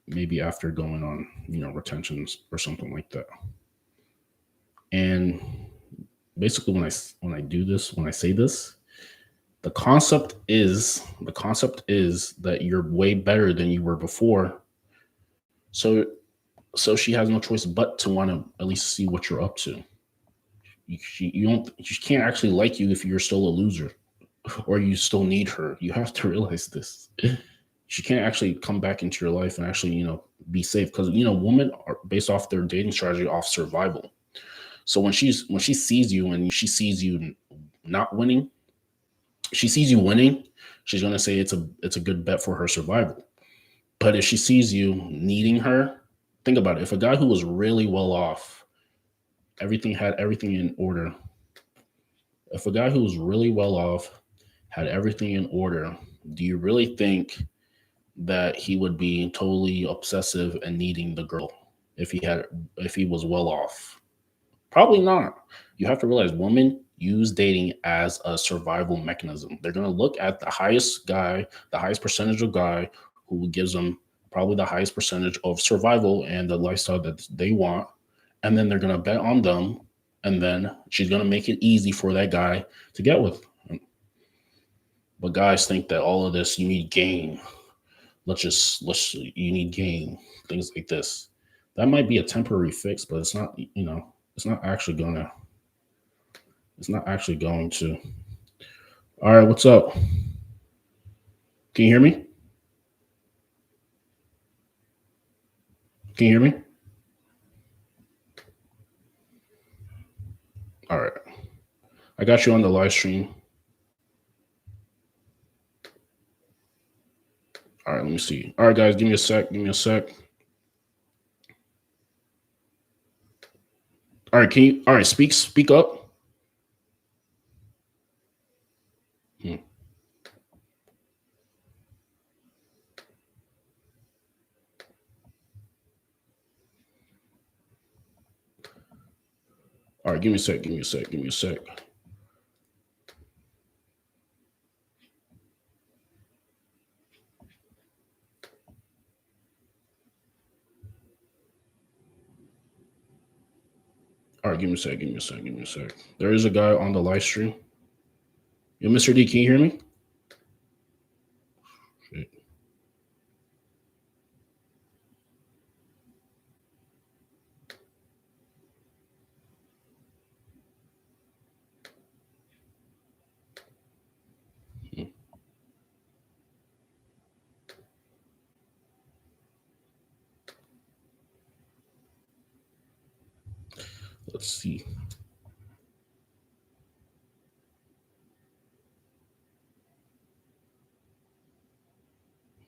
maybe after going on, retentions or something like that. And basically when I say this, the concept is that you're way better than you were before. So she has no choice but to want to at least see what you're up to. She can't actually like you if you're still a loser or you still need her. You have to realize this. She can't actually come back into your life and actually, be safe, because women are based off their dating strategy off survival. So when she sees you and she sees you not winning, she sees you winning, she's gonna say it's a good bet for her survival. But if she sees you needing her, think about it. If a guy who was really well off, had everything in order. If a guy who was really well off had everything in order, do you really think that he would be totally obsessive and needing the girl if he was well off? Probably not. You have to realize women use dating as a survival mechanism. They're going to look at the highest guy, the highest percentage of guy who gives them probably the highest percentage of survival and the lifestyle that they want. And then they're going to bet on them. And then she's going to make it easy for that guy to get with. But guys think that all of this, you need game. You need game, things like this. That might be a temporary fix, but it's not, it's not actually gonna it's not actually going to. All right, what's up? Can you hear me? Can you hear me? All right. I got you on the live stream. All right, let me see. All right, guys, give me a sec. Give me a sec. All right, can you? All right, speak up. Hmm. All right, give me a sec. Give me a sec. Give me a sec. All right, give me a sec. Give me a sec. Give me a sec. There is a guy on the live stream. Yo, Mr. D, can you hear me? Shit. Hmm. Let's see.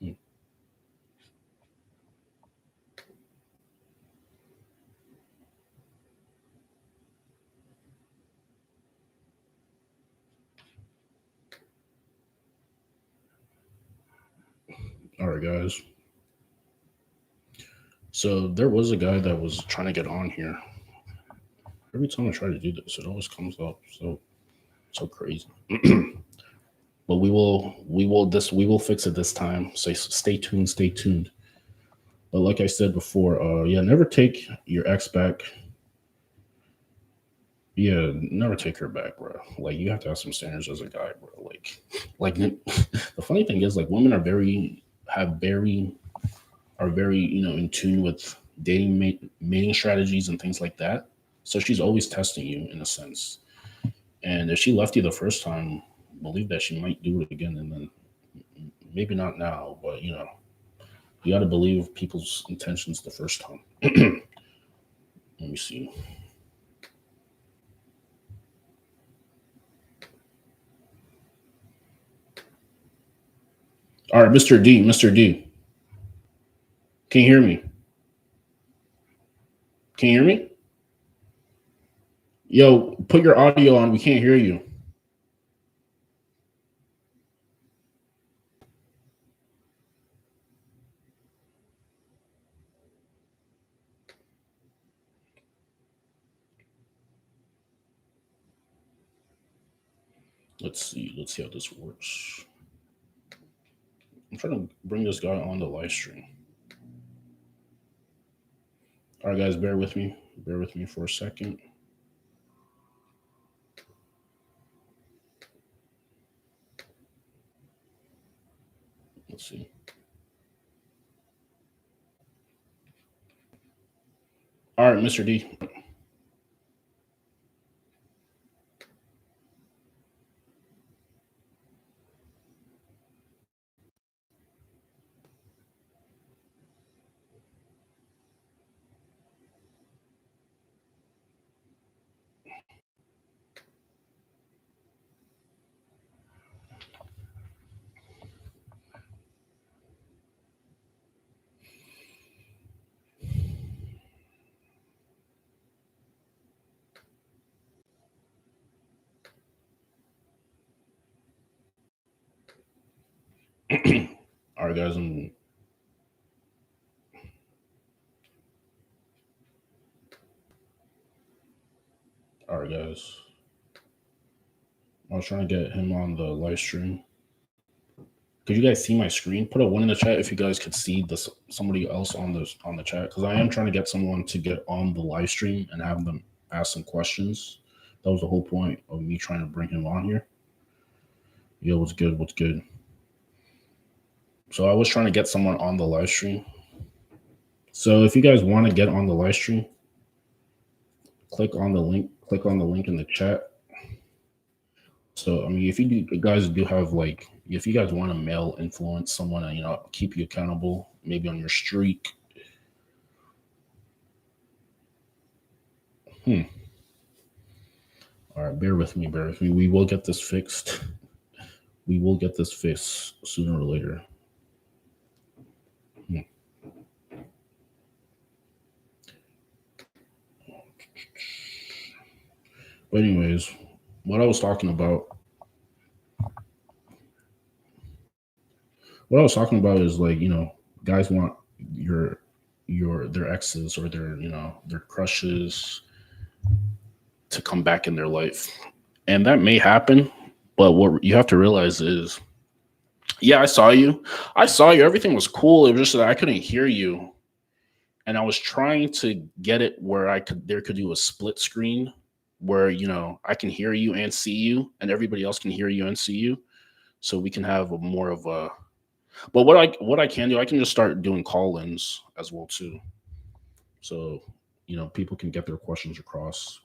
Hmm. All right, guys. So there was a guy that was trying to get on here. Every time I try to do this, it always comes up so crazy. But we will fix it this time. So stay tuned, stay tuned. But like I said before, yeah, never take your ex back. Yeah, never take her back, bro. Like you have to have some standards as a guy, bro. Like the funny thing is, like women are very in tune with mating strategies and things like that. So she's always testing you in a sense. And if she left you the first time, believe that she might do it again, and then maybe not now, but you got to believe people's intentions the first time. Let me see. All right, Mr. D, can you hear me? Can you hear me? Yo, put your audio on. We can't hear you. Let's see. Let's see how this works. I'm trying to bring this guy on the live stream. All right, guys, bear with me. Bear with me for a second. Let's see. All right, Mr. D. All right, guys. And all right, guys. I was trying to get him on the live stream. Could you guys see my screen? Put a one in the chat if you guys could see this somebody else on the chat, because I am trying to get someone to get on the live stream and have them ask some questions. That was the whole point of me trying to bring him on here. Yo, what's good? What's good? So I was trying to get someone on the live stream. So if you guys want to get on the live stream, click on the link. Click on the link in the chat. So I mean, if you guys do have like, if you guys want to male influence someone and keep you accountable, maybe on your streak. All right, bear with me. We will get this fixed. We will get this fixed sooner or later. But anyways, what I was talking about is like, guys want their exes or their crushes to come back in their life. And that may happen, but what you have to realize is, yeah, I saw you. Everything was cool. It was just that I couldn't hear you. And I was trying to get it where there could do a split screen where, I can hear you and see you and everybody else can hear you and see you. So we can have more of a, but what I can do, I can just start doing call-ins as well too. So, people can get their questions across.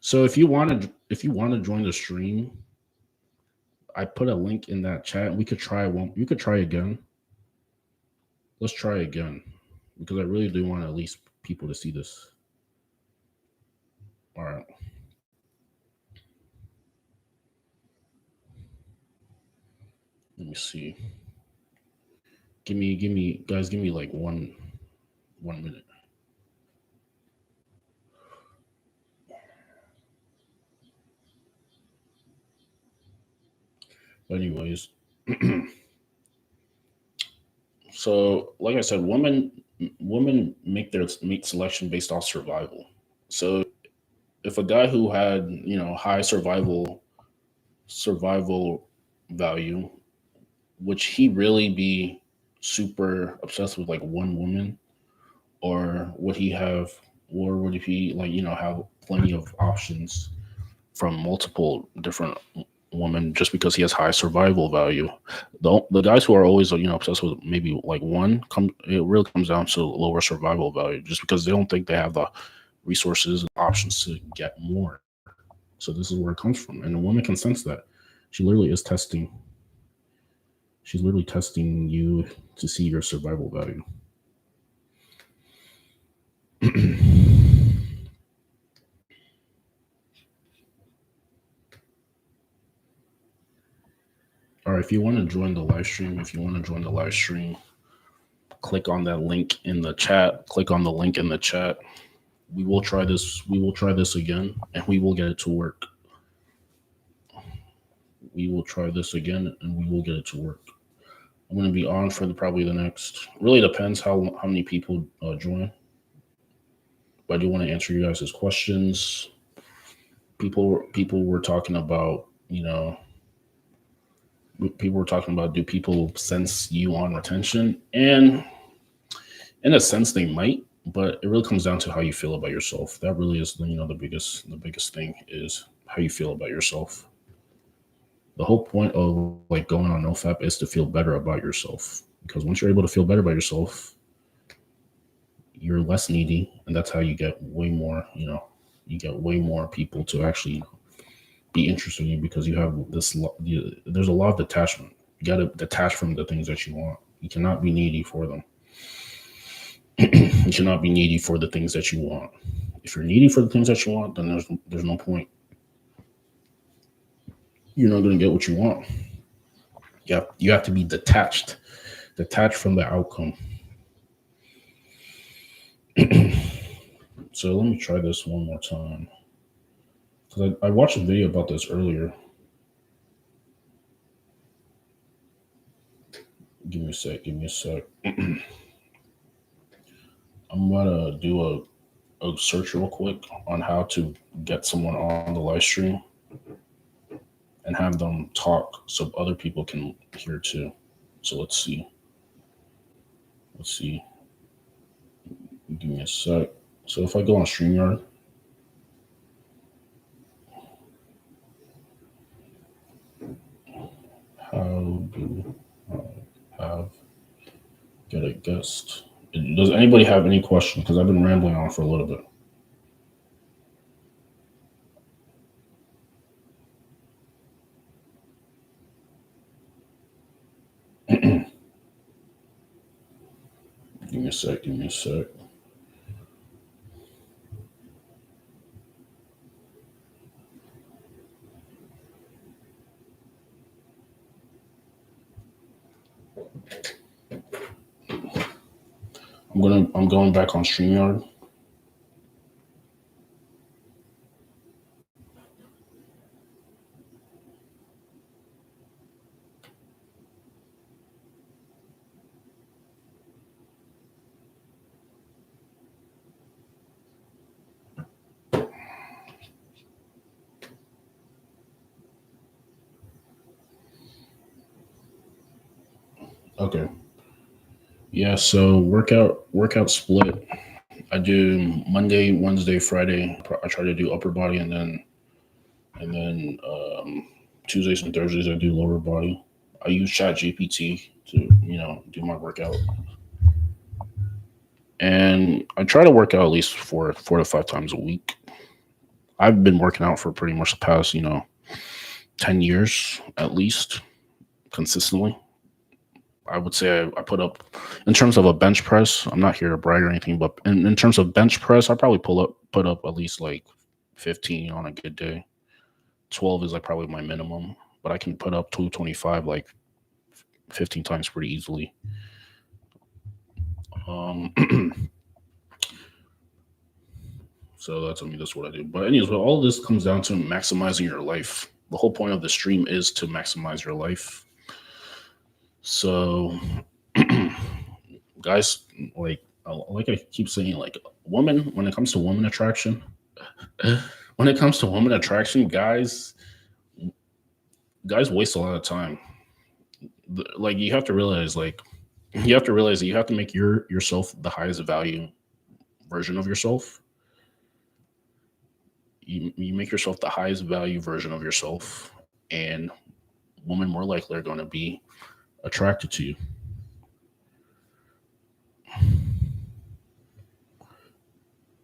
So if you want to join the stream, I put a link in that chat. We could try one. You could try again. Let's try again, because I really do want at least people to see this. All right. Let me see. Give me, guys. Give me like 1 minute. Anyways, so like I said, women make selection based off survival. So if a guy who had high survival value, would he really be super obsessed with like one woman, or would he have have plenty of options from multiple different women just because he has high survival value? The guys who are always obsessed with maybe like one, it really comes down to lower survival value, just because they don't think they have the resources and options to get more. So this is where it comes from, and a woman can sense that. She literally is testing. She's literally testing you to see your survival value. All right, if you want to join the live stream, click on that link in the chat. We will try this. We will try this again, and we will get it to work. We will try this again, and we will get it to work. I'm going to be on for probably the next. Really depends how many people join. But I do want to answer you guys' questions. People were talking about, do people sense you on retention? And in a sense, they might, but it really comes down to how you feel about yourself. That really is, the biggest thing is how you feel about yourself. The whole point of like going on NoFap is to feel better about yourself, because once you're able to feel better about yourself, you're less needy, and that's how you get way more, you get way more people to actually be interested in you, because you have there's a lot of detachment. You got to detach from the things that you want. You cannot be needy for them. You should not be needy for the things that you want. If you're needy for the things that you want, then there's no point. You're not going to get what you want. You have to be detached from the outcome. So let me try this one more time. Because I watched a video about this earlier. Give me a sec. Give me a sec. I'm gonna do a search real quick on how to get someone on the live stream and have them talk so other people can hear too. So let's see. Let's see. Give me a sec. So if I go on StreamYard, how do I have get a guest? Does anybody have any questions? Because I've been rambling on for a little bit. Give me a sec. Give me a sec. I'm going back on StreamYard. Okay. Yeah, so workout split. I do Monday, Wednesday, Friday. I try to do upper body, and then Tuesdays and Thursdays I do lower body. I use Chat GPT to do my workout, and I try to work out at least four to five times a week. I've been working out for pretty much the past 10 years at least consistently. I would say I put up in terms of a bench press. I'm not here to brag or anything, but in terms of bench press, I probably put up at least like 15 on a good day. 12 is like probably my minimum, but I can put up 225 like 15 times pretty easily. Um, so that's what I do. But anyways, well, all this comes down to maximizing your life. The whole point of the stream is to maximize your life. So, guys, like I keep saying, like women, when it comes to woman attraction, guys waste a lot of time. Like you have to realize, that you have to make yourself the highest value version of yourself. You make yourself the highest value version of yourself, and women more likely are going to be attracted to you.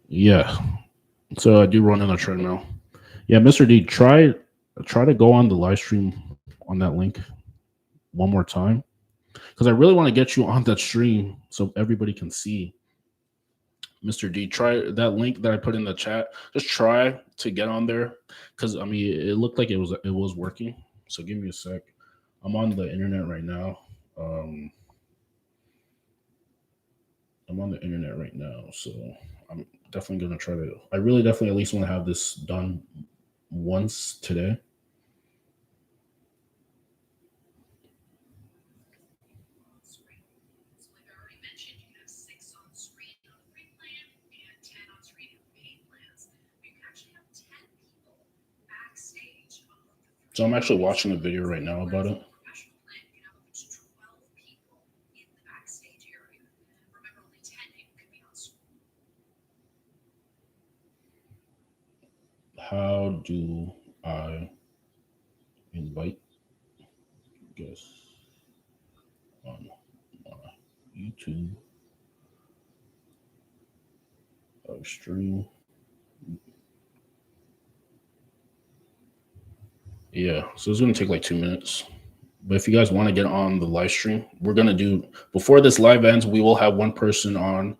Yeah. So I do run on a treadmill. Yeah, Mr. D, try to go on the live stream on that link one more time because I really want to get you on that stream so everybody can see. Mr. D, try that link that I put in the chat. Just try to get on there because I mean it looked like it was working. So give me a sec. I'm on the internet right now. Um, I'm on the internet right now, so I'm definitely gonna try to. I really definitely at least want to have this done once today. So I'm actually watching a video right now about it. How do I invite guests on my YouTube stream? Yeah, so it's gonna take like 2 minutes. But if you guys want to get on the live stream, we're gonna do before this live ends. We will have one person on.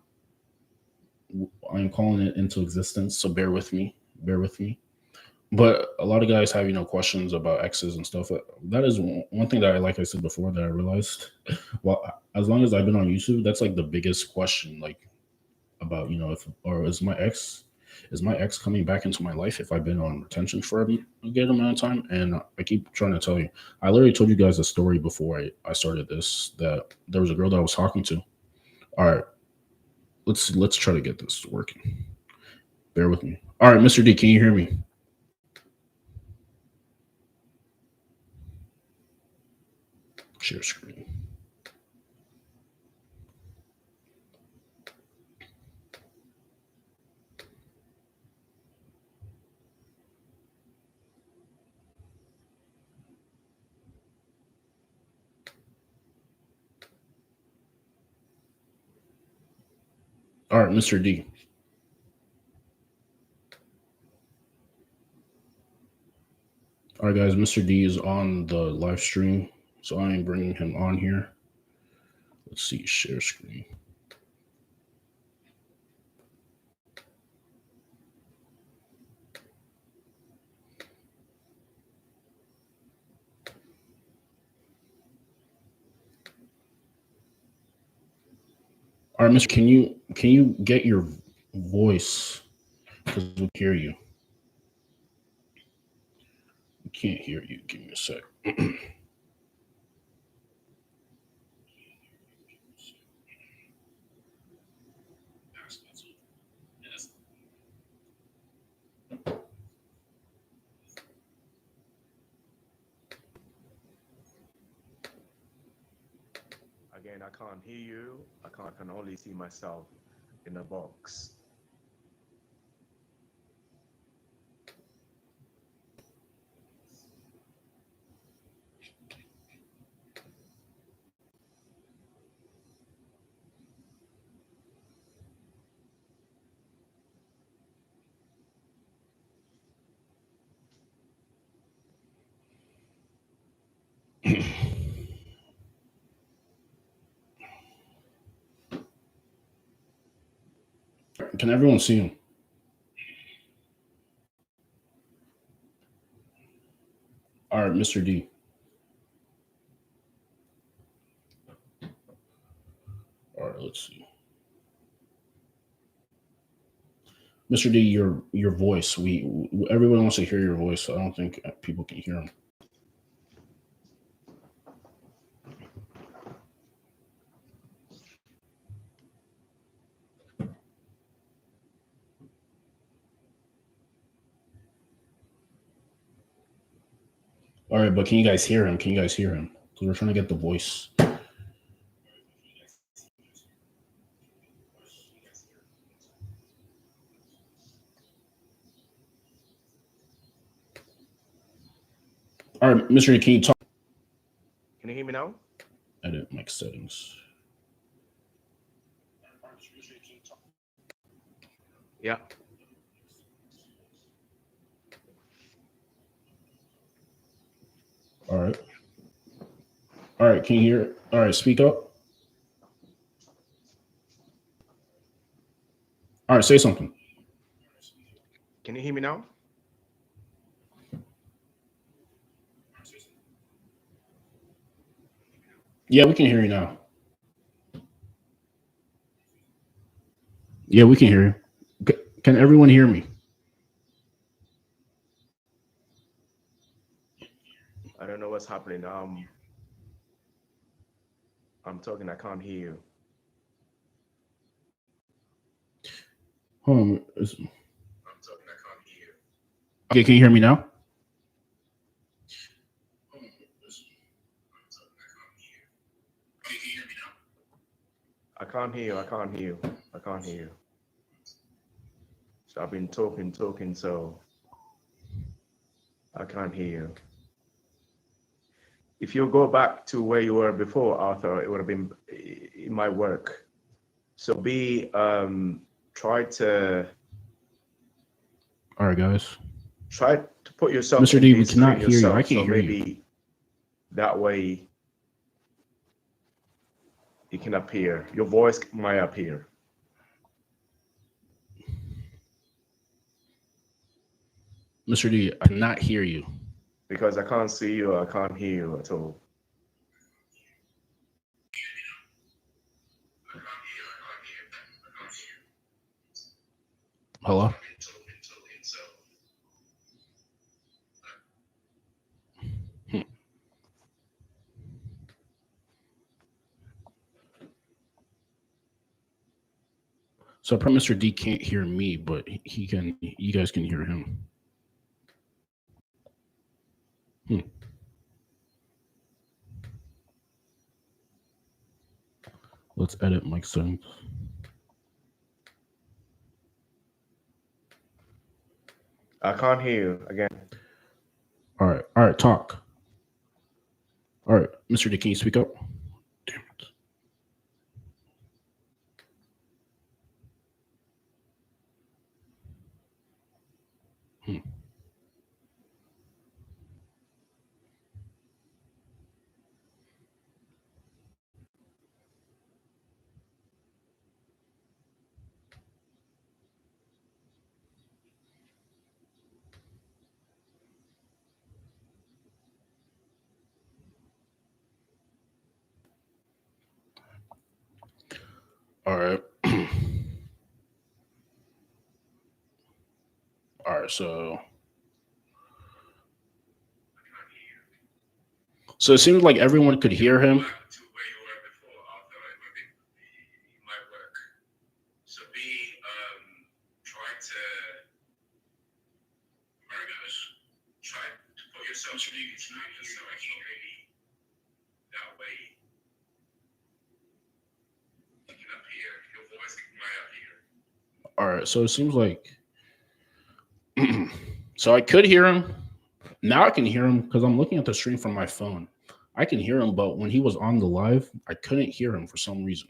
I'm calling it into existence, so bear with me. Bear with me. But a lot of guys have questions about exes and stuff. That is one thing that like I said before, that I realized. Well, as long as I've been on YouTube, that's like the biggest question, like about if or is my ex. is my ex coming back into my life if I've been on retention for a good amount of time? And I keep trying to tell you, I literally told you guys a story before I started this, that there was a girl that I was talking to. All right, let's try to get this working. Bear with me. All right, Mr. D, can you hear me? Share screen. All right, Mr. D. All right, guys, Mr. D is on the live stream, so I am bringing him on here. Let's see, share screen. All right, Mr. Can you get your voice, because we hear you. We can't hear you. Give me a sec. Again, I can't hear you. Can only see myself in a box. Can everyone see him? All right, Mr. D. All right, let's see. Mr. D, your voice. Everyone wants to hear your voice. So I don't think people can hear him. All right, but can you guys hear him? Can you guys hear him? Because we're trying to get the voice. All right, Mr. D, can you talk? Can you hear me now? Edit mic settings. Yeah. All right. All right, can you hear? All right, speak up. All right, say something. Can you hear me now? Yeah, we can hear you now. Yeah, we can hear you. Can everyone hear me? I don't know what's happening. I'm talking. I can't hear you. Hold on. Okay, can you hear me now? I can't hear you. I can't hear you. I can't hear you. So I've been talking, so I can't hear you. If you go back to where you were before, Arthur, it would have been, it might work. So try to All right, guys. put yourself Mr. in D, we this cannot screen hear you. I yourself. can't So hear you. maybe that way it can appear. Your voice might appear. Mr. D, I cannot hear you. Because I can't see you, I can't hear you at all. Hello? Huh. So Mr. D can't hear me, but he can. You guys can hear him. Let's edit Mike settings. I can't hear you again. All right, talk. All right, Mr. D, can you speak up? Damn it. All right. All right, so it seems like everyone could hear him. All right, so it seems like so I could hear him. Now I can hear him because I'm looking at the stream from my phone. I can hear him, but when he was on the live, I couldn't hear him for some reason.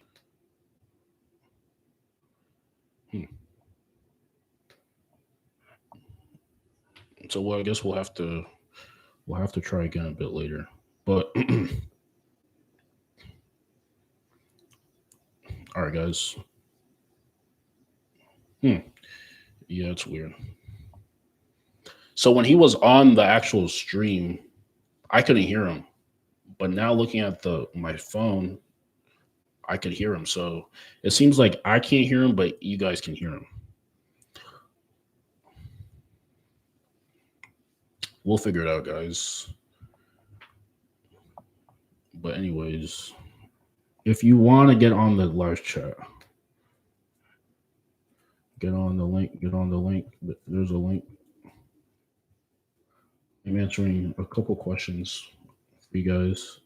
So well, I guess we'll have to try again a bit later. But all right, guys. Yeah, it's weird. So when he was on the actual stream, I couldn't hear him. But now looking at my phone, I could hear him. So it seems like I can't hear him, but you guys can hear him. We'll figure it out, guys. But anyways, if you want to get on the live chat, get on the link. There's a link. I'm answering a couple questions for you guys.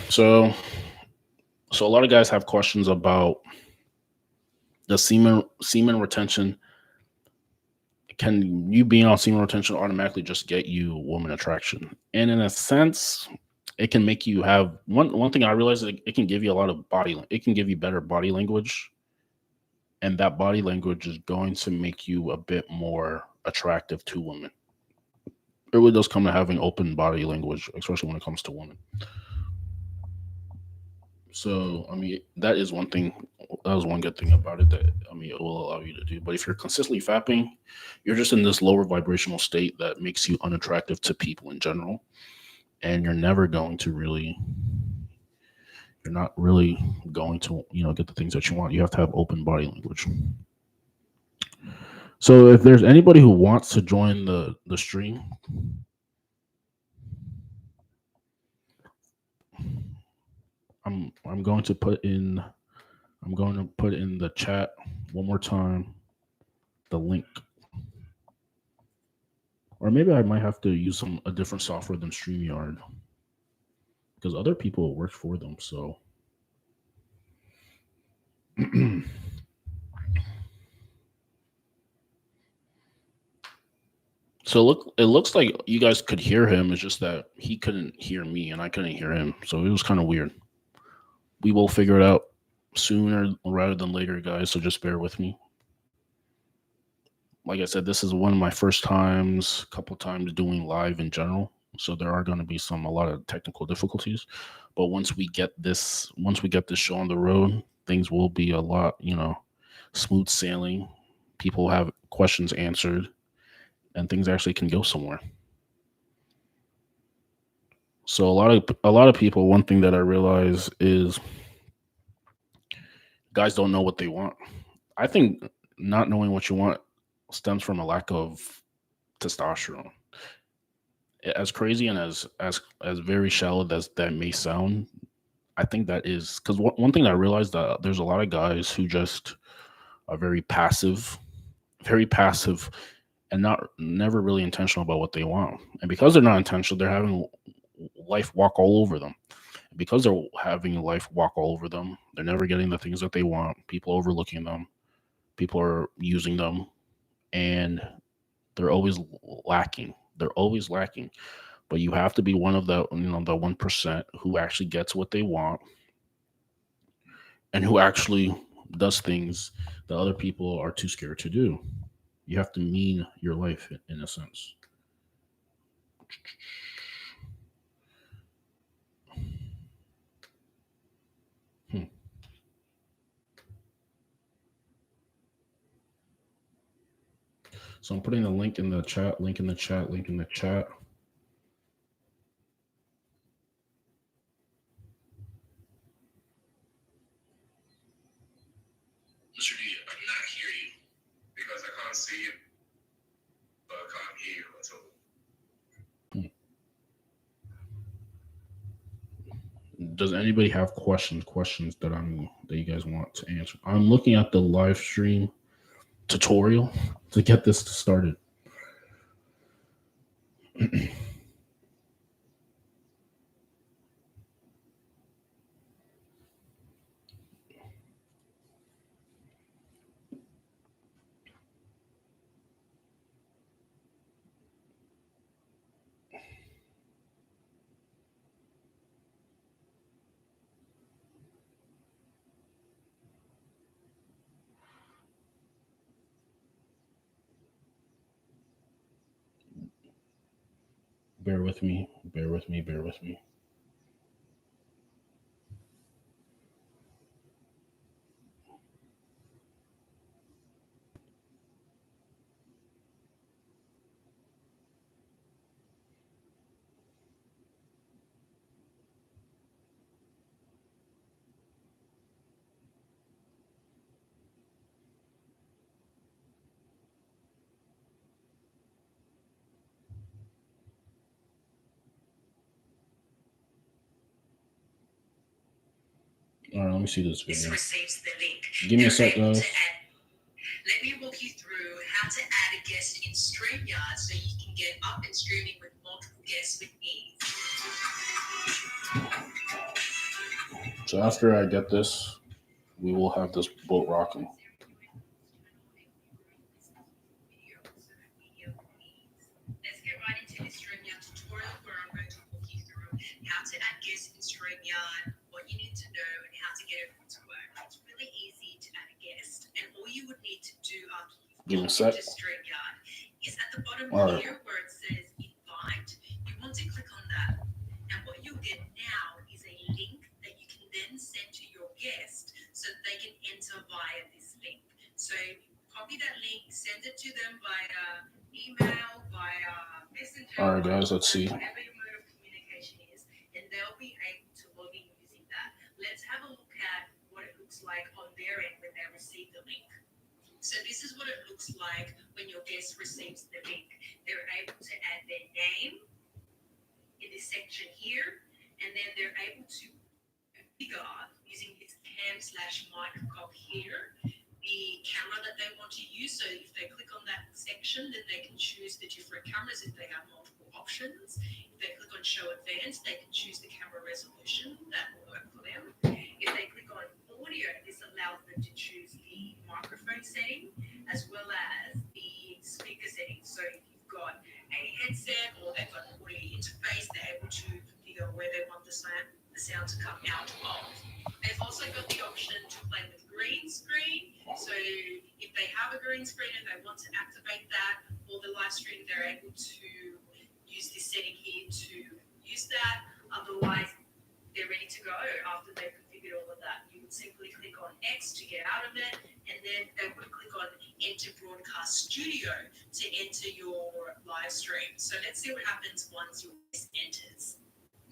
So a lot of guys have questions about the semen retention. Can you being on semen retention automatically just get you woman attraction? And in a sense, it can make you have one thing I realized is it can give you a lot of it can give you better body language. And that body language is going to make you a bit more attractive to women. It really does come to having open body language, especially when it comes to women. So, I mean, that is one thing. That was one good thing about it that, I mean, it will allow you to do. But if you're consistently fapping, you're just in this lower vibrational state that makes you unattractive to people in general. And you're never going to really, you're not really going to, get the things that you want. You have to have open body language. So if there's anybody who wants to join the stream, I'm going to put in the chat one more time the link. Or maybe I might have to use a different software than StreamYard because other people work for them. So it looks like you guys could hear him. It's just that he couldn't hear me and I couldn't hear him. So it was kind of weird. We will figure it out sooner rather than later, guys. So just bear with me. Like I said, this is one of my first times, a couple times doing live in general. So there are going to be a lot of technical difficulties. But once we get this show on the road, things will be a lot, smooth sailing. People have questions answered and things actually can go somewhere. So a lot of people, one thing that I realize is guys don't know what they want. I think not knowing what you want stems from a lack of testosterone. As crazy and as very shallow as that may sound, I think that is because one thing I realized that there's a lot of guys who just are very passive, and not never really intentional about what they want. And because they're not intentional, they're having life walk all over them. Because they're having life walk all over them, they're never getting the things that they want. People overlooking them, people are using them, and they're always lacking. They're always lacking. But you have to be one of the 1% who actually gets what they want and who actually does things that other people are too scared to do. You have to mean your life in a sense. Hmm. So I'm putting a link in the chat, link in the chat, link in the chat. Mr. D, I cannot hear you because I can't see you, but I can't hear you at all. Does anybody have questions that you guys want to answer? I'm looking at the live stream tutorial to get this started. Bear with me, bear with me, bear with me. All right, let me see this video. This receives the link. Give me a sec, You're able guys. to add. Let me walk you through how to add a guest in StreamYard so you can get up and streaming with multiple guests with ease. So after I get this, we will have this boat rocking. Let's get right into this StreamYard tutorial where I'm going to walk you through how to add guests in StreamYard, what you need to know, and how to get everything to work. It's really easy to add a guest, and all you would need to do after Give me you've a gone sec. into StreamYard is at the bottom All right. here where it says invite. You want to click on that, and what you'll get now is a link that you can then send to your guest so that they can enter via this link. So copy that link, send it to them via email, via messenger. All right, guys, let's see. Whatever your mode of communication is, and they'll be able to log in using that. Let's have a look at what it looks like on their end when they receive the link. So this is what it looks like when your guest receives the link. They're able to add their name in this section here, and then they're able to configure using this cam/mic cog here the camera that they want to use. So if they click on that section, then they can choose the different cameras if they have multiple options. If they click on show advanced, they can choose the camera resolution that will work for them. If they click on audio, this allows them to choose the microphone setting as well as the speaker setting. So if you've got a headset or they've got an audio interface, they're able to configure where they want the sound to come out of. They've also got the option to play with green screen. So if they have a green screen and they want to activate that or the live stream, they're able to use this setting here to use that. Otherwise, they're ready to go after they've configured all of that. You would simply click on X to get out of it, and then they would click on Enter Broadcast Studio to enter your live stream. So let's see what happens once your guest enters.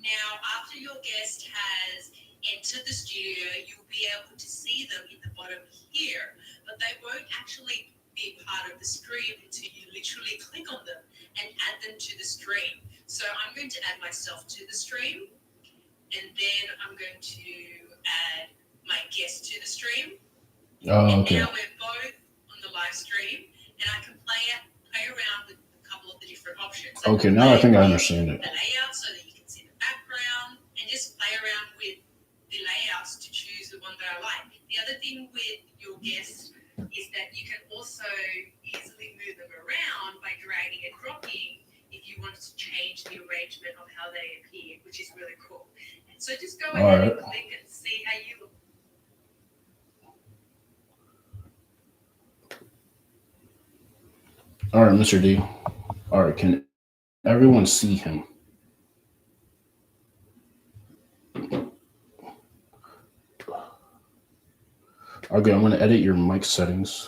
Now, after your guest has entered the studio, you'll be able to see them in the bottom here, but they won't actually be part of the stream until you literally click on them and add them to the stream. So I'm going to add myself to the stream, and then I'm going to add my guest to the stream. Oh, And okay. now we're both on the live stream, and I can play around with a couple of the different options. Okay, now I think I understand it. The layout so that you can see the background, and just play around with the layouts to choose the one that I like. The other thing with your guests is that you can also easily move them around by dragging and dropping if you wanted to change the arrangement of how they appear, which is really cool. And so just go ahead and click and see how you look. All right, Mr. D. All right, can everyone see him? Okay, I'm going to edit your mic settings.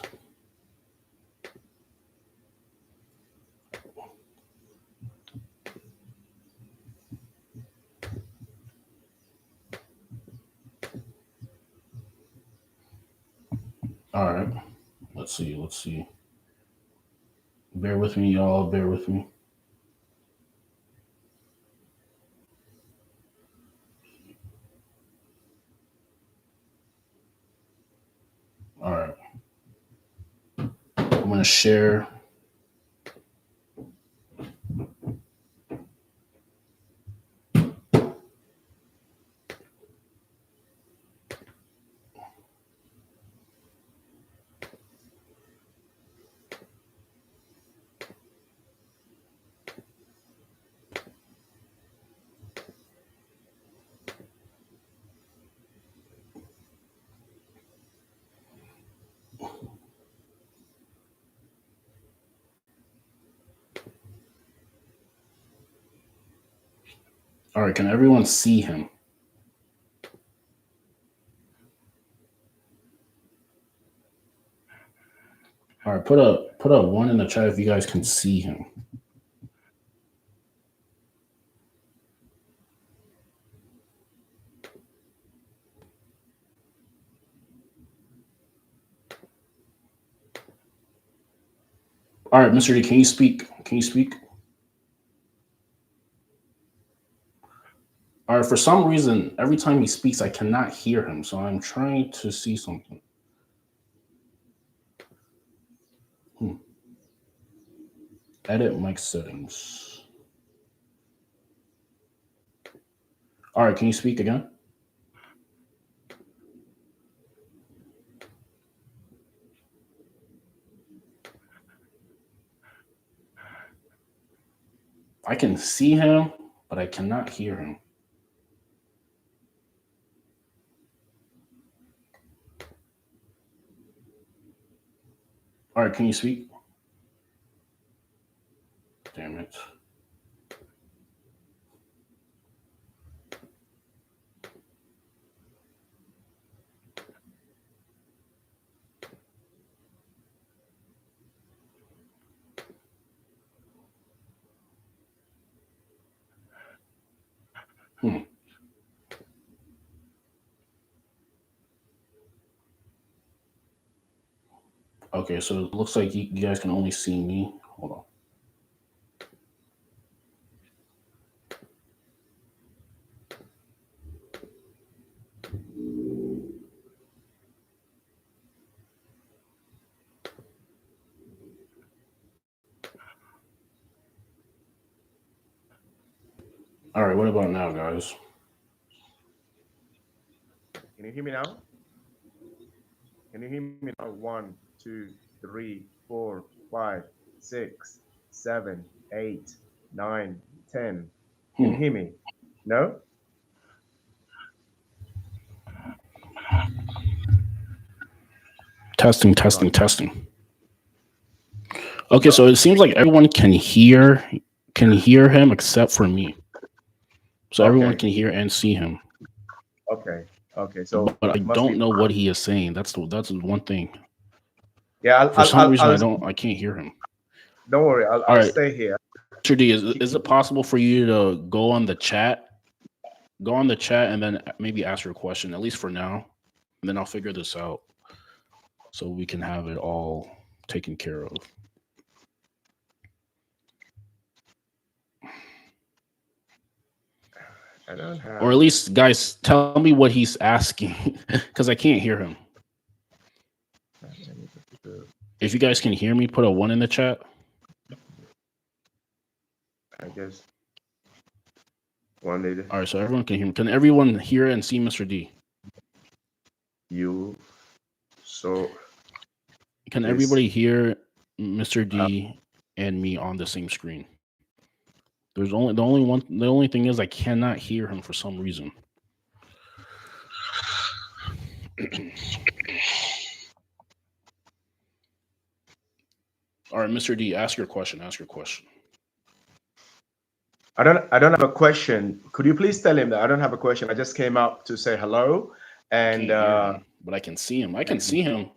All right, let's see. Bear with me, y'all. Bear with me. All right. I'm going to share. All right, can everyone see him? All right, put a one in the chat if you guys can see him. All right, Mr. D, can you speak? Can you speak? All right, for some reason, every time he speaks, I cannot hear him, so I'm trying to see something. Edit mic settings. All right, can you speak again? I can see him, but I cannot hear him. All right, can you speak? Damn it. Okay, so it looks like you guys can only see me. Hold on. All right, what about now, guys? Can you hear me now? Can you hear me now? 1, 2, 3, 4, 5, 6, 7, 8, 9, 10. Can you hear me? No? Testing. Okay, so it seems like everyone can hear him except for me. So everyone can hear and see him. Okay. So, but I don't know what he is saying. That's one thing. Yeah, for some reason I can't hear him. Don't worry, I'll stay here. Mr. D, is it possible for you to go on the chat go on the chat and then maybe ask your question, at least for now. And then I'll figure this out so we can have it all taken care of. I don't have. Or at least, guys, tell me what he's asking because I can't hear him. If you guys can hear me, put a 1 in the chat. I guess. 1 later. All right, so everyone can hear me. Can everyone hear and see Mr. D? You. So. Can everybody hear Mr. D and me on the same screen? There's only the only thing is I cannot hear him for some reason. All right, Mr. D, ask your question. Ask your question. I don't have a question. Could you please tell him that I don't have a question? I just came out to say hello, and but I can see him. I can see him.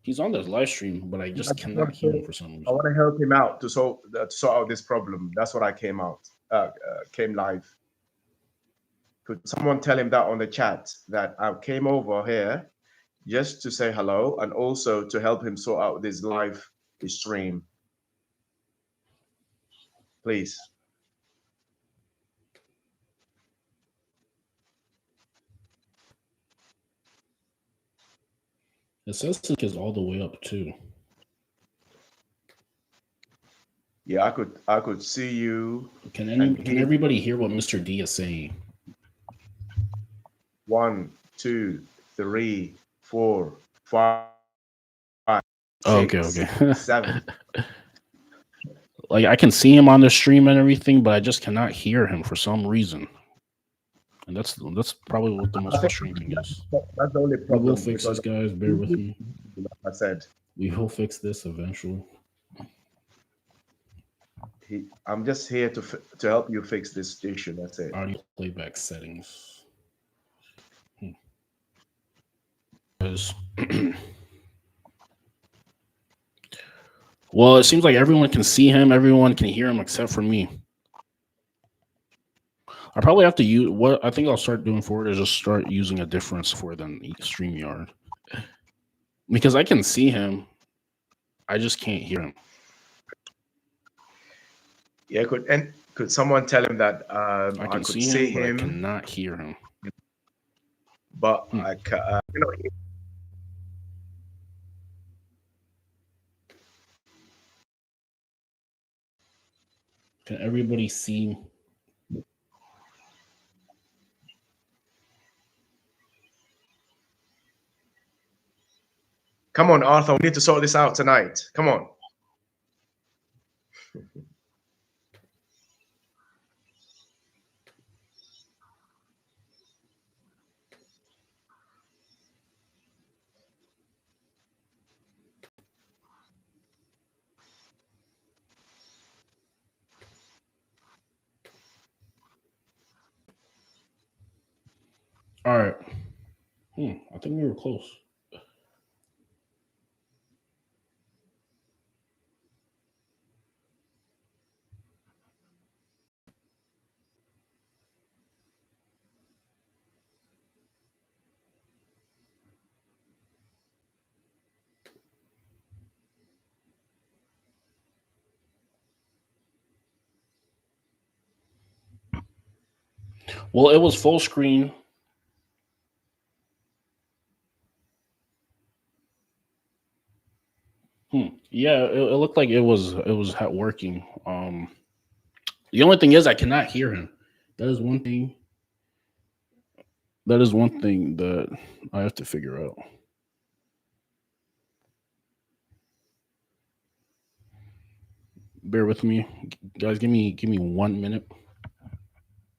He's on this live stream, but I just cannot hear him for some reason. I want to help him out to sort out this problem. That's what I came live. Could someone tell him that on the chat, that I came over here just to say hello and also to help him sort out this live stream, please? The Celtic is all the way up too. Yeah, I could see you. Can everybody hear what Mr. D is saying? 1, 2, 3, 4, 5, 6, okay. 7. Like I can see him on the stream and everything, but I just cannot hear him for some reason. And that's probably what the most frustrating thing is. That's the only problem. We will fix this, guys. Bear with me. Like I said, we will fix this eventually. I'm just here to help you fix this issue. That's it. Audio playback settings. Well, it seems like everyone can see him, everyone can hear him except for me. I probably have to use what I think I'll start doing forward is just start using a different software than StreamYard. Because I can see him, I just can't hear him. Yeah, could someone tell him that I could see him, but I cannot hear him. But I can, Can everybody see? Come on, Arthur, we need to sort this out tonight. Come on. All right. I think we were close. Well, it was full screen. Yeah, it looked like it was working. The only thing is I cannot hear him. That is one thing. That is one thing that I have to figure out. Bear with me, guys. Give me 1 minute.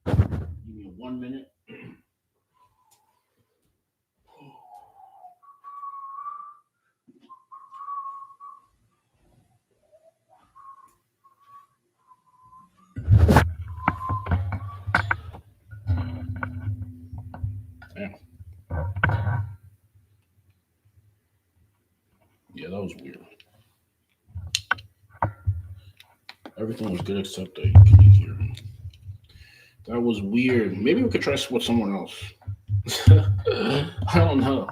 Give me 1 minute. Yeah, that was weird. Everything was good except that you couldn't hear him. That was weird. Maybe we could try with someone else. I don't know.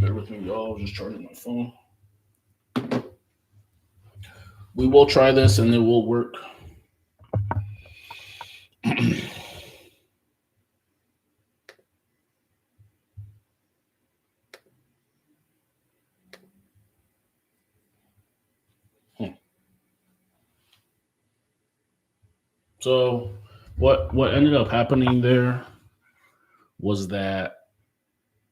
Bear with me, y'all. I was just charging my phone. We will try this and it will work. So what ended up happening there was that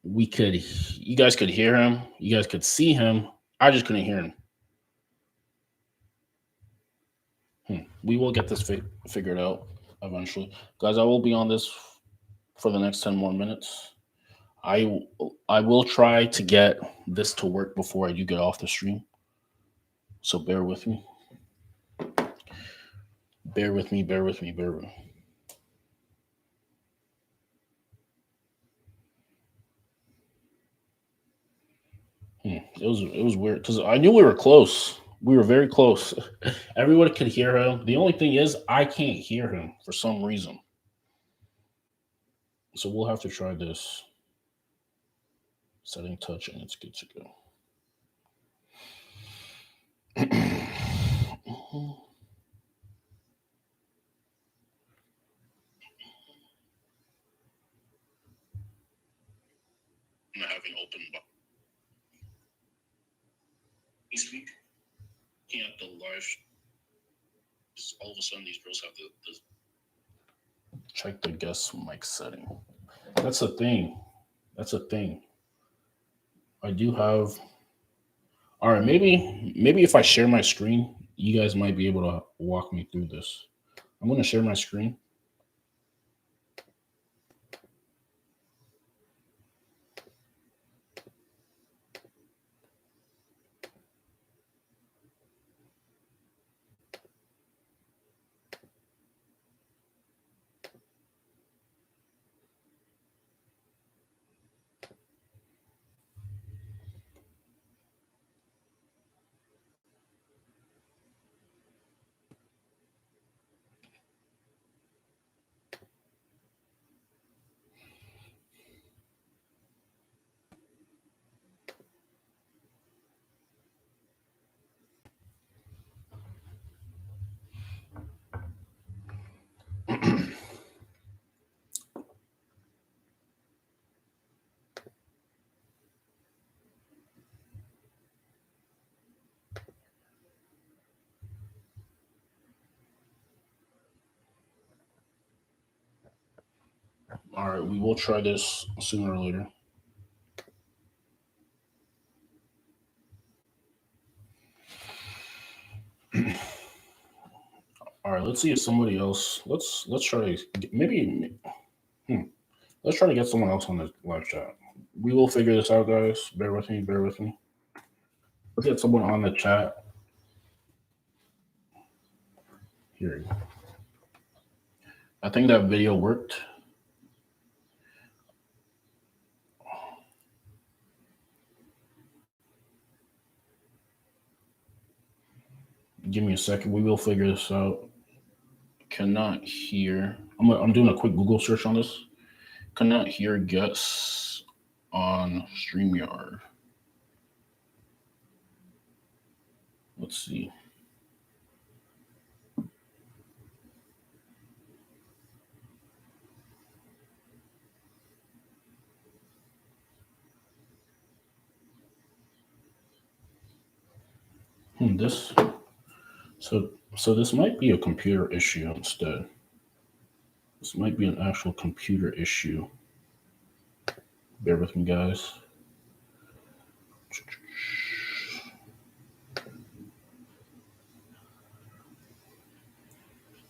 you guys could hear him, you guys could see him. I just couldn't hear him. We will get this figured out eventually, guys. I will be on this for the next 10 more minutes. I will try to get this to work before I do get off the stream. So bear with me. Bear with me. Bear with me. Bear with me. It was weird because I knew we were close. We were very close. Everyone could hear him. The only thing is I can't hear him for some reason. So we'll have to try this. Setting touch and it's good to go. I'm having open speak. Can't the live. All of a sudden, these girls have the check the guest mic setting. That's a thing. That's a thing. I do have. All right, maybe if I share my screen, you guys might be able to walk me through this. I'm going to share my screen. All right, we will try this sooner or later. All right, let's see if somebody else. Let's try maybe. Let's try to get someone else on the live chat. We will figure this out, guys. Bear with me. Bear with me. Let's get someone on the chat. Here. I think that video worked. Give me a second. We will figure this out. Cannot hear. I'm doing a quick Google search on this. Cannot hear guests on StreamYard. Let's see. So this might be a computer issue instead. This might be an actual computer issue. Bear with me, guys.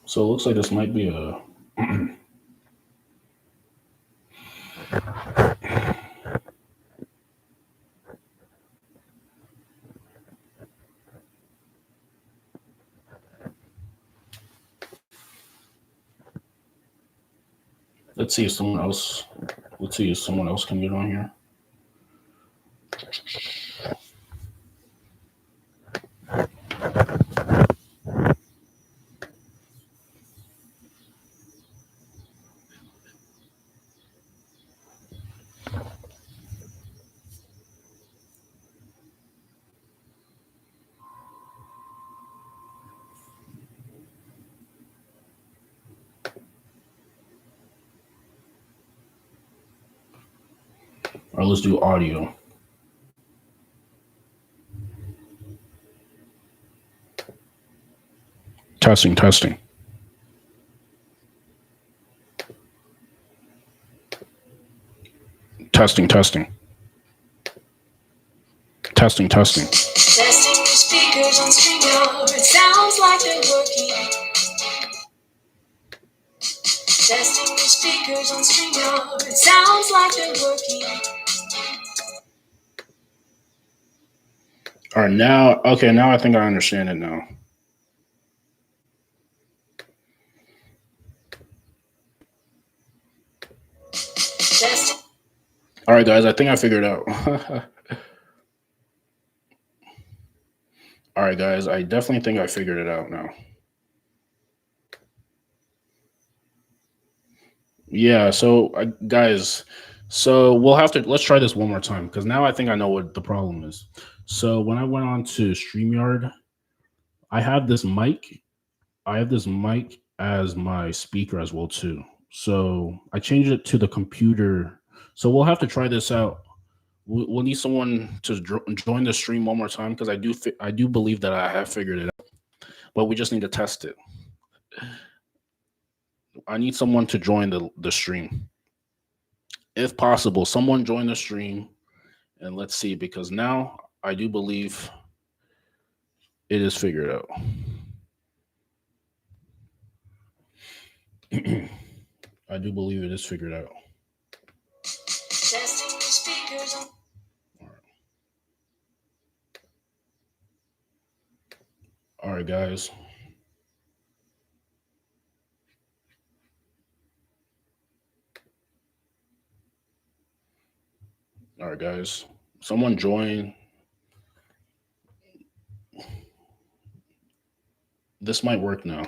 So it looks like this might be a let's see if someone else can get on here. All right, let's do audio. Testing, testing. Testing, testing. Testing, testing. Testing the speakers on StreamYard. It sounds like they're working. Testing the speakers on StreamYard. It sounds like they're working. All right, now, okay, now I think I understand it now. Testing. All right, guys, I think I figured it out. All right, guys, I definitely think I figured it out now. Yeah, so guys, so we'll have to, let's try this one more time because now I think I know what the problem is. So when I went on to StreamYard, I have this mic. I have this mic as my speaker as well too. So I changed it to the computer. So we'll have to try this out. We'll need someone to join the stream one more time because I do believe that I have figured it out, but we just need to test it. I need someone to join the stream. If possible, someone join the stream and let's see, because now I do believe it is figured out. I do believe it is figured out. Testing the speakers on. All right, guys. All right, guys. Someone join. This might work now.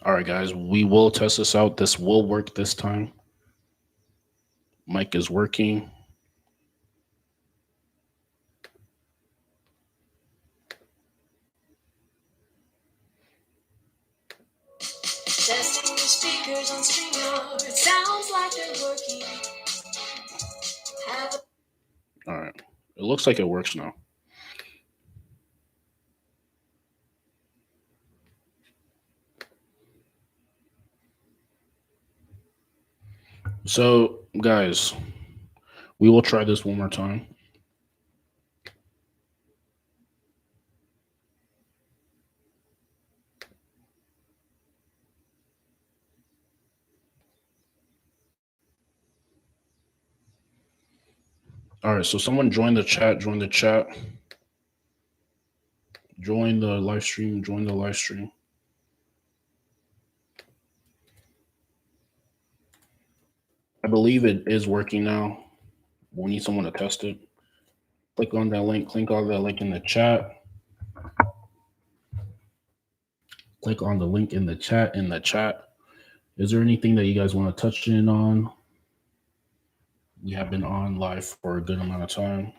All right, guys, we will test this out. This will work this time. Mic is working. Testing the speakers on StreamYard. It sounds like they're working. All right. It looks like it works now. So, guys, we will try this one more time. All right, so someone join the chat, join the chat. Join the live stream, join the live stream. I believe it is working now. We need someone to test it. Click on that link, click on that link in the chat. Click on the link in the chat, Is there anything that you guys want to touch in on? We have been on live for a good amount of time.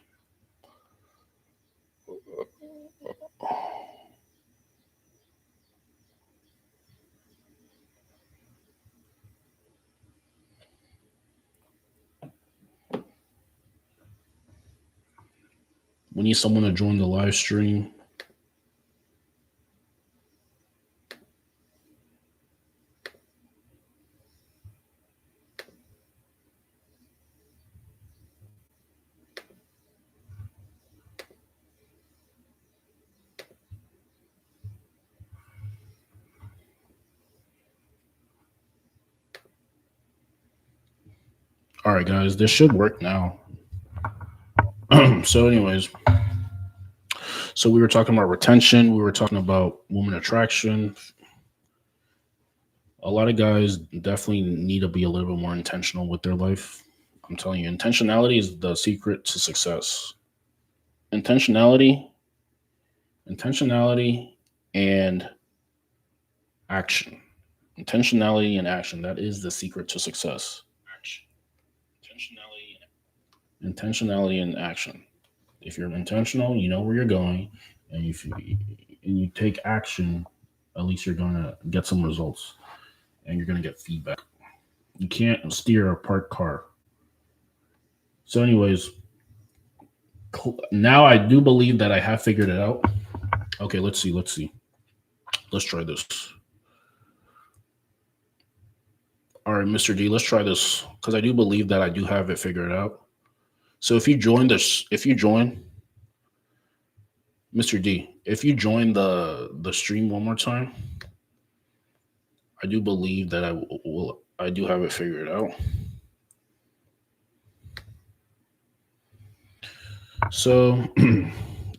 We need someone to join the live stream. All right, guys, this should work now. So anyways, so we were talking about retention. We were talking about woman attraction. A lot of guys definitely need to be a little bit more intentional with their life. I'm telling you, intentionality is the secret to success. Intentionality and action. Intentionality and action. That is the secret to success. Intentionality and action. If you're intentional, you know where you're going, and you take action, at least you're gonna get some results, and you're gonna get feedback. You can't steer a parked car. So, anyways, now I do believe that I have figured it out. Okay, let's see. Let's try this. All right, Mr. D, let's try this because I do believe that I do have it figured out. So if you join Mr. D, if you join the stream one more time, I do believe that I do have it figured out. So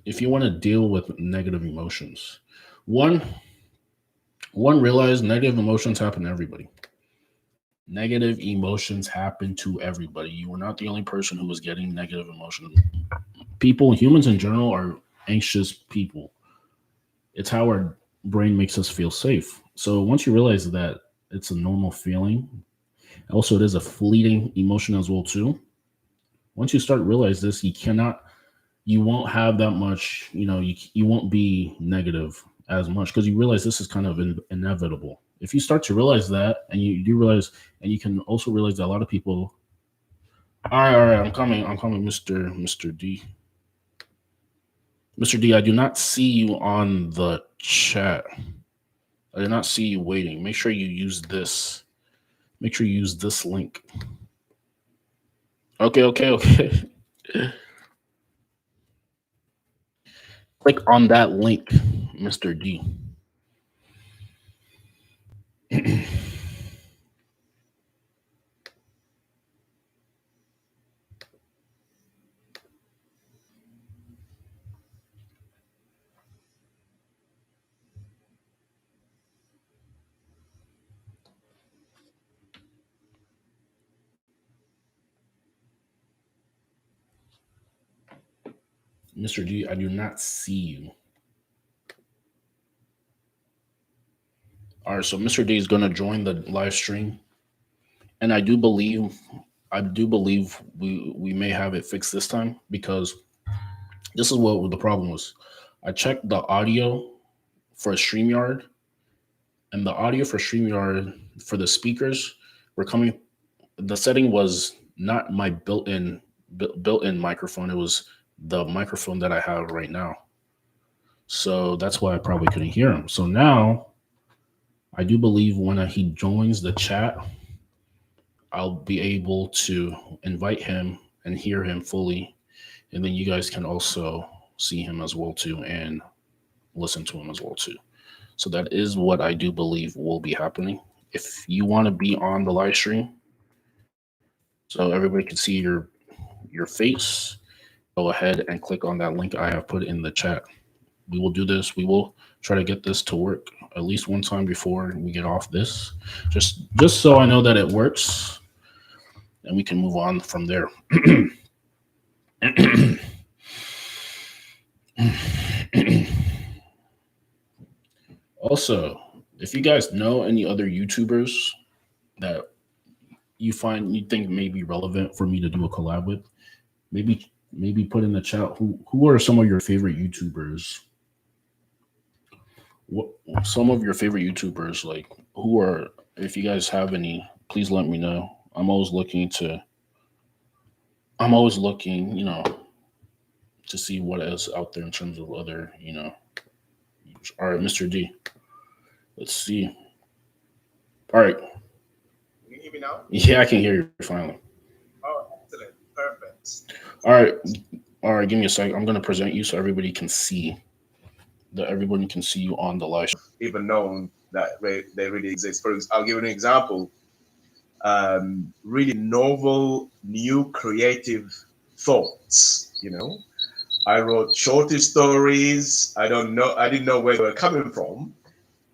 if you want to deal with negative emotions, one realize negative emotions happen to everybody. Negative emotions happen to everybody. You are not the only person who is getting negative emotions. Humans in general are anxious people. It's how our brain makes us feel safe. So once you realize that it's a normal feeling, also it is a fleeting emotion as well too. Once you start to realize this, you won't have that much, you won't be negative as much because you realize this is kind of inevitable. If you start to realize that, and you do realize, and you can also realize that a lot of people, all right, I'm coming, Mr. D. Mr. D, I do not see you on the chat. I do not see you waiting. Make sure you use this. Make sure you use this link. Okay. Click on that link, Mr. D. Mr. D, I do not see you. All right, so Mr. D is going to join the live stream, and I do believe we may have it fixed this time because this is what the problem was. I checked the audio for StreamYard, and the audio for StreamYard for the speakers were coming. The setting was not my built-in microphone. It was the microphone that I have right now. So that's why I probably couldn't hear him. So now I do believe when he joins the chat, I'll be able to invite him and hear him fully. And then you guys can also see him as well too and listen to him as well too. So that is what I do believe will be happening. If you want to be on the live stream, so everybody can see your face, go ahead and click on that link I have put in the chat. We will do this. We will try to get this to work at least one time before we get off this, just so I know that it works, and we can move on from there. Also, if you guys know any other YouTubers that you think may be relevant for me to do a collab with, maybe put in the chat who are some of your favorite YouTubers. What some of your favorite YouTubers, like who are, if you guys have any, please let me know. I'm always looking, to see what is out there in terms of other, All right, Mr. D. Let's see. All right. Can you hear me now? Yeah, I can hear you finally. Oh, excellent. Perfect. All right. Give me a second. I'm going to present you so everybody can see you on the live. Even known that they really exist. I'll give an example. Really novel, new, creative thoughts. I wrote shorter stories. I didn't know where they were coming from.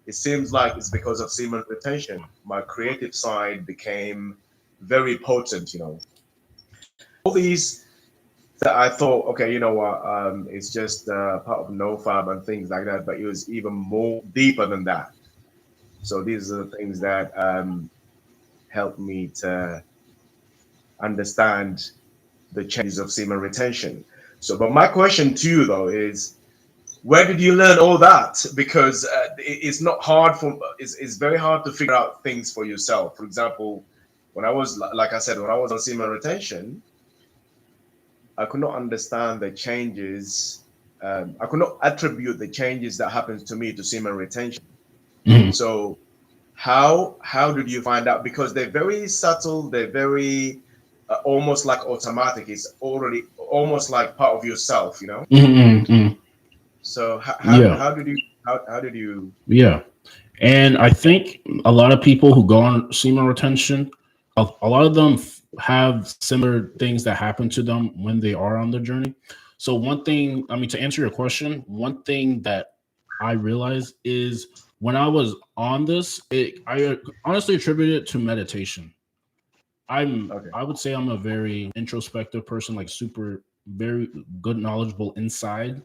It seems like it's because of semen retention. My creative side became very potent. All these that I thought, okay, you know what, it's just part of NoFab and things like that, but it was even more deeper than that. So these are the things that help me to understand the changes of semen retention. So, but my question to you though is, where did you learn all that? Because it's not hard for it's very hard to figure out things for yourself. For example, when I was like I said, when I was on semen retention, I could not understand the changes. I could not attribute the changes that happens to me to semen retention. Mhm. So how did you find out? Because they're very subtle. They're very almost like automatic. It's already almost like part of yourself. You know. Mhm, mhm. So Yeah, how did you how did you? yeah. And I think a lot of people who go on semen retention, a lot of them have similar things that happen to them when they are on the journey. So one thing, I mean, to answer your question, one thing that I realized is when I was on this, I honestly attribute it to meditation. Okay. I would say I'm a very introspective person, like super very good knowledgeable inside.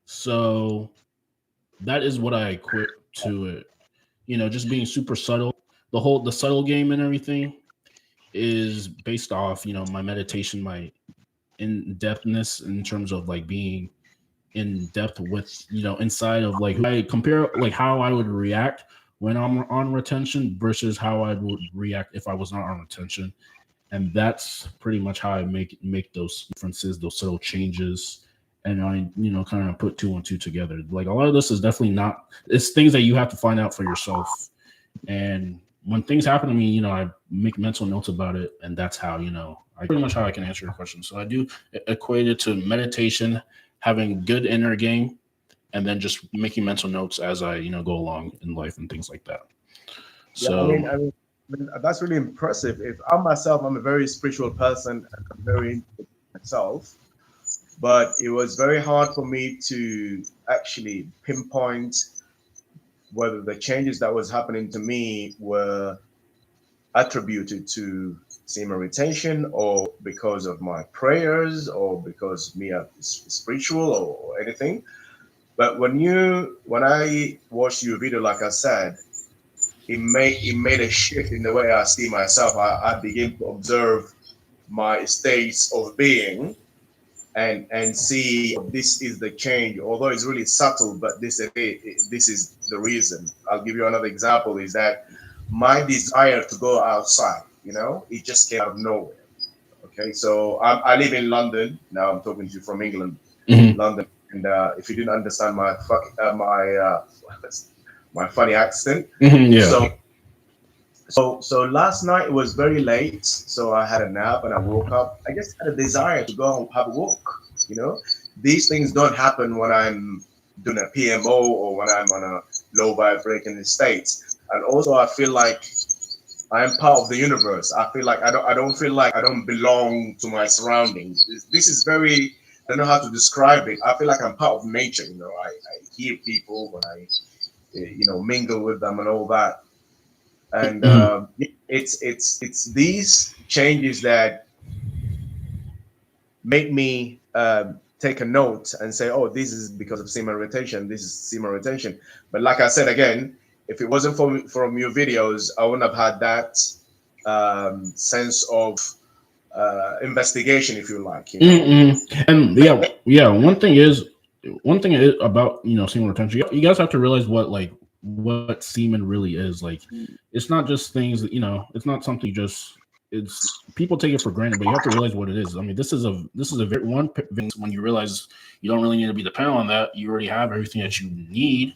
So that is what I equate to it. You know, just being super subtle. The subtle game and everything is based off, you know, my meditation, my in depthness in terms of like being in depth with, you know, inside of like who I compare like how I would react when I'm on retention versus how I would react if I was not on retention. And that's pretty much how I make those differences, those subtle changes. And I, you know, kind of put two and two together. Like a lot of this is definitely not, it's things that you have to find out for yourself. And when things happen to me, you know, I make mental notes about it, and that's how, you know, I pretty much how I can answer your question. So I do equate it to meditation, having good inner game, and then just making mental notes as I, you know, go along in life and things like that. Yeah, So I mean, that's really impressive. If I myself, I'm a very spiritual person, and I'm very into myself, but it was very hard for me to actually pinpoint whether the changes that was happening to me were attributed to semen retention or because of my prayers or because me spiritual or anything. But when I watched your video, like I said, it made a shift in the way I see myself. I began to observe my states of being and see this is the change. Although it's really subtle, but this is the reason. I'll give you another example. Is that my desire to go outside? You know, it just came out of nowhere. Okay, so I live in London now. I'm talking to you from England, mhm. London. And if you didn't understand my funny accent, Mhm, yeah. so so last night it was very late, so I had a nap and I woke up. I just had a desire to go and have a walk. You know, these things don't happen when I'm doing a PMO or when I'm on a low vibrating state. And also, I feel like I'm part of the universe. I feel like I don't feel like I don't belong to my surroundings. This is very, I don't know how to describe it. I feel like I'm part of nature. You know, I hear people when I mingle with them and all that. And Mhm. it's these changes that make me take a note and say, oh, this is because of semen retention. This is semen retention. But like I said again, if it wasn't from your videos, I wouldn't have had that sense of investigation, if you like. You know. Mm-mm. And yeah, yeah. One thing is about, you know, semen retention. You guys have to realize what semen really is. Like, it's not just things that, you know. It's not something you just. It's people take it for granted, but you have to realize what it is. I mean, this is a very when you realize you don't really need to be dependent on that. You already have everything that you need.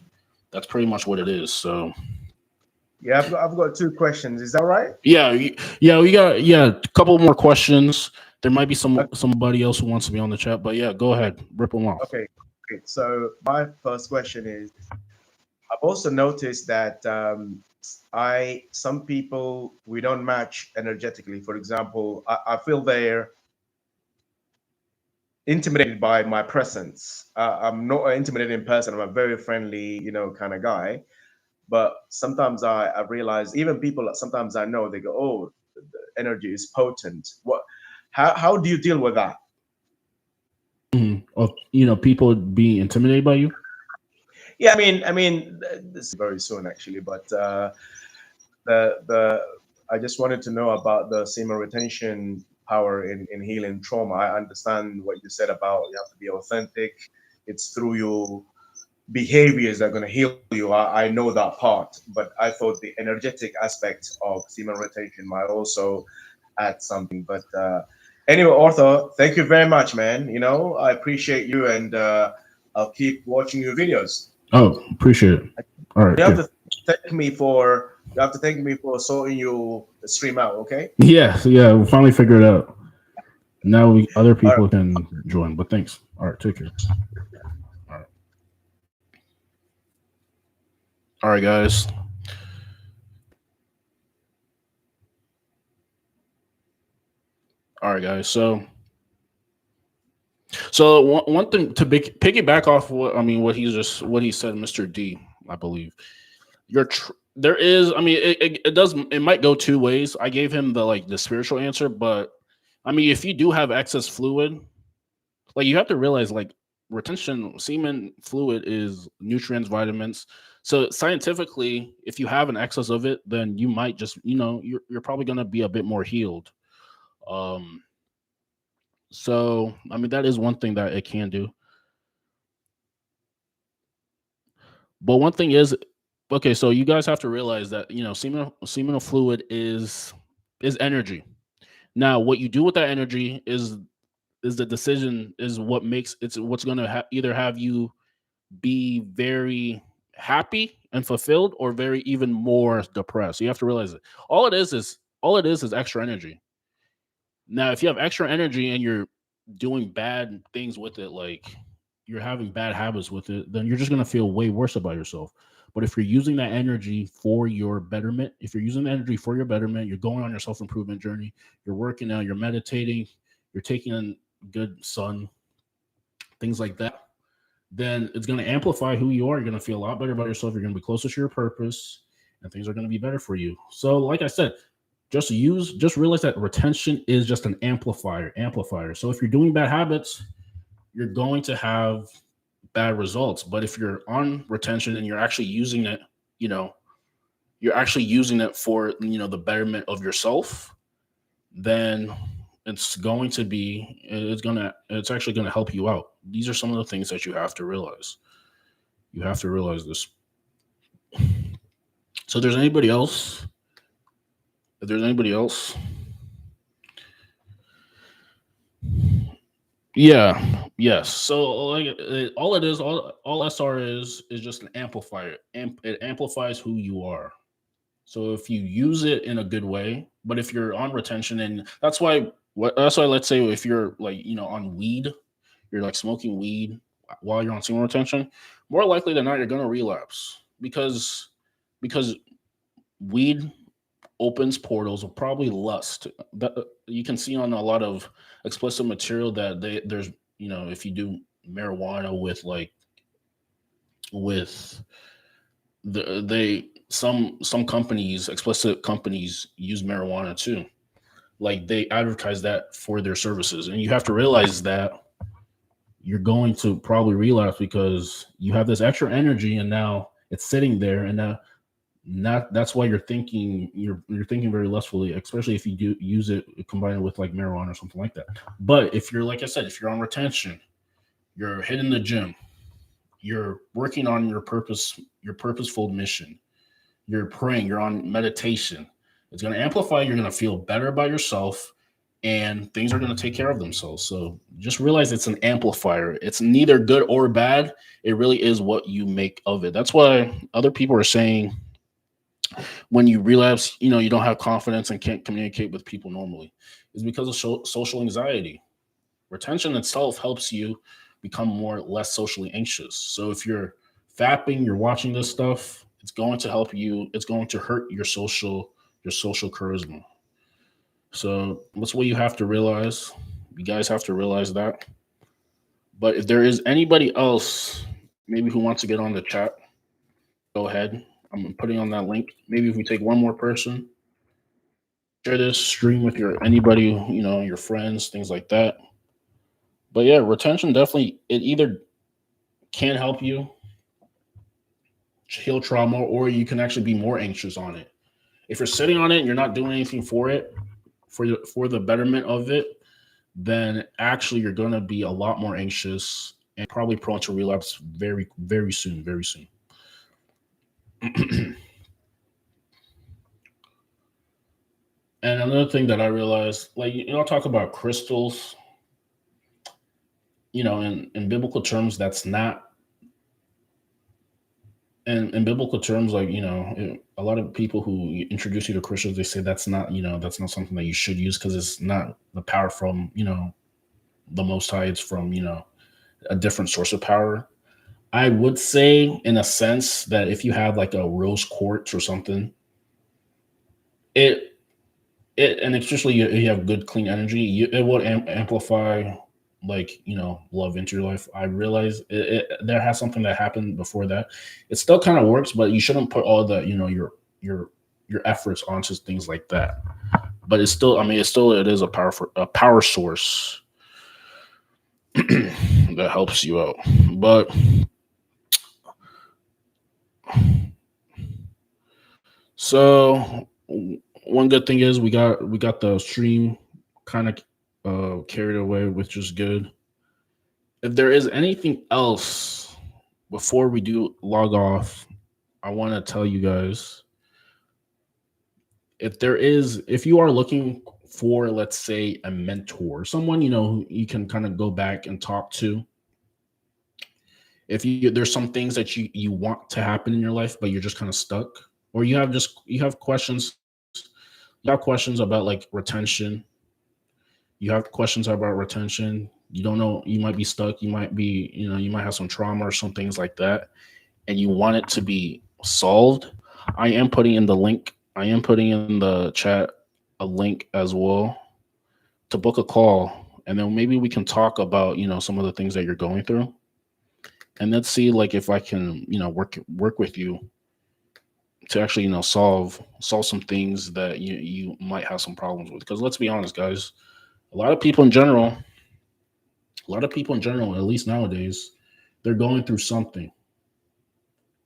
That's pretty much what it is. So Yeah, I've got two questions. Is that right? yeah, yeah, we got a couple more questions. There might be somebody else who wants to be on the chat, but yeah, go ahead, rip them off. Okay. Okay. So my first question is, I've also noticed that I some people we don't match energetically. For example, I feel they're intimidated by my presence. I'm not an intimidating person. I'm a very friendly, kind of guy. But sometimes I realize even people that sometimes I know they go, "Oh, the energy is potent." What? How do you deal with that? Of, you know, people being intimidated by you. Yeah, I mean, this is very soon actually, but the I just wanted to know about the semen retention power in healing trauma. I understand what you said about you have to be authentic. It's through your behaviors that are going to heal you. I know that part, but I thought the energetic aspect of semen retention might also add something. But anyway, Arthur, thank you very much, man. You know, I appreciate you, and I'll keep watching your videos. Oh, appreciate it. All right, You have good. to thank me for sorting your stream out. Okay. Yeah, yeah, we finally figured it out. Now other All right. people can join. But thanks. All right, take care. All right, all right, guys. All right, guys. So one thing to piggyback off what I mean, what he said, Mr. D, I believe. There is, I mean, it does, it might go two ways. I gave him the spiritual answer, but I mean, if you do have excess fluid, like you have to realize like retention semen fluid is nutrients, vitamins. So scientifically, if you have an excess of it, then you might just, you're probably gonna be a bit more healed. Um, so I mean that is one thing that it can do. But one thing is, okay, so you guys have to realize that seminal fluid is energy. Now, what you do with that energy is the decision, is what makes it's what's going to either have you be very happy and fulfilled, or very even more depressed. You have to realize it. All it is extra energy. Now, if you have extra energy and you're doing bad things with it, like you're having bad habits with it, then you're just going to feel way worse about yourself. But if you're using that energy for your betterment, you're going on your self improvement journey, you're working out, you're meditating, you're taking in good sun, things like that, then it's going to amplify who you are. You're going to feel a lot better about yourself. You're going to be closer to your purpose, and things are going to be better for you. So, like I said, just realize that retention is just an amplifier. So if you're doing bad habits, you're going to have bad results. But if you're on retention and you're actually using it, you're actually using it for the betterment of yourself, then it's actually gonna help you out. These are some of the things that you have to realize. You have to realize this. So if there's anybody else, yeah, yes. So like all it is, all SR is just an amplifier. It amplifies who you are. So if you use it in a good way, but if you're on retention, and that's why let's say if you're like on weed, you're like smoking weed while you're on semen retention, more likely than not you're gonna relapse, because weed opens portals of probably lust. That you can see on a lot of explicit material that there's if you do marijuana with they some companies, explicit companies, use marijuana too. Like they advertise that for their services, and you have to realize that you're going to probably relapse because you have this extra energy, and now it's sitting there, and now not that's why you're thinking very lustfully, especially if you do use it combined with like marijuana or something like that. But if you're, like I said, if you're on retention, you're hitting the gym, you're working on your purposeful mission, you're praying, you're on meditation, it's going to amplify. You're going to feel better about yourself, and things are going to take care of themselves. So just realize it's an amplifier. It's neither good or bad. It really is what you make of it. That's why other people are saying when you relapse, you don't have confidence and can't communicate with people normally, is because of social anxiety. Retention itself helps you become less socially anxious. So if you're fapping, you're watching this stuff, it's going to help you. It's going to hurt your social charisma. So that's what you have to realize. You guys have to realize that. But if there is anybody else, maybe who wants to get on the chat, go ahead. I'm putting on that link. Maybe if we take one more person, share this stream with anybody, your friends, things like that. But yeah, retention definitely, it either can help you heal trauma, or you can actually be more anxious on it. If you're sitting on it and you're not doing anything for it, for the betterment of it, then actually you're going to be a lot more anxious and probably prone to relapse very, very soon, very soon. And another thing that I realized, like, talk about crystals, in biblical terms, that's not, in biblical terms, like, a lot of people who introduce you to crystals, they say that's not something that you should use because it's not the power from, the Most High. It's from, a different source of power. I would say, in a sense, that if you have like a rose quartz or something, and especially you have good clean energy, it would amplify, like, love into your life. I realize there has something that happened before that. It still kind of works, but you shouldn't put all the your efforts onto things like that. But it's still, I mean, it is a power source that helps you out. But so one good thing is we got the stream kind of carried away, which is good. If there is anything else before we do log off, I want to tell you guys, if you are looking for, let's say, a mentor, someone who you can kind of go back and talk to. If there's some things that you want to happen in your life, but you're just kind of stuck, or you have questions. You have questions about like retention. You have questions about retention. You don't know. You might be stuck. You might be, you might have some trauma or some things like that, and you want it to be solved. I am putting in the chat a link as well to book a call, and then maybe we can talk about some of the things that you're going through, and let's see like if I can work with you to actually solve some things that you might have some problems with. Because let's be honest, guys, a lot of people in general, at least nowadays, they're going through something,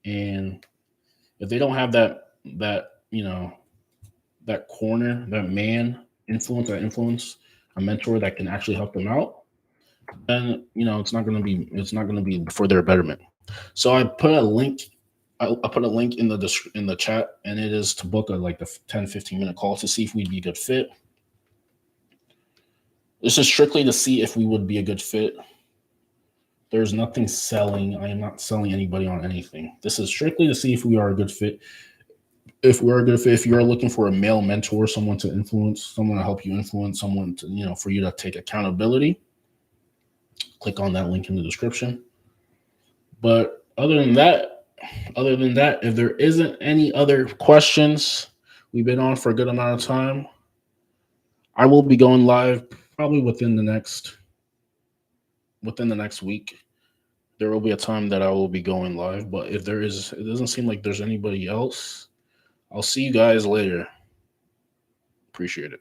and if they don't have that that corner, that man influence, a mentor that can actually help them out, then it's not going to be for their betterment. So I put a link. I put a link in the chat, and it is to book a 10-15 minute call to see if we'd be a good fit. This is strictly to see if we would be a good fit. There's nothing selling. I am not selling anybody on anything. This is strictly to see if we are a good fit. If we're a good fit, if you're looking for a male mentor, someone to influence, someone to help you influence, someone to, for you to take accountability, click on that link in the description. But other than that, if there isn't any other questions, we've been on for a good amount of time. I will be going live probably within the next week. There will be a time that I will be going live, but if there is, it doesn't seem like there's anybody else. I'll see you guys later. Appreciate it.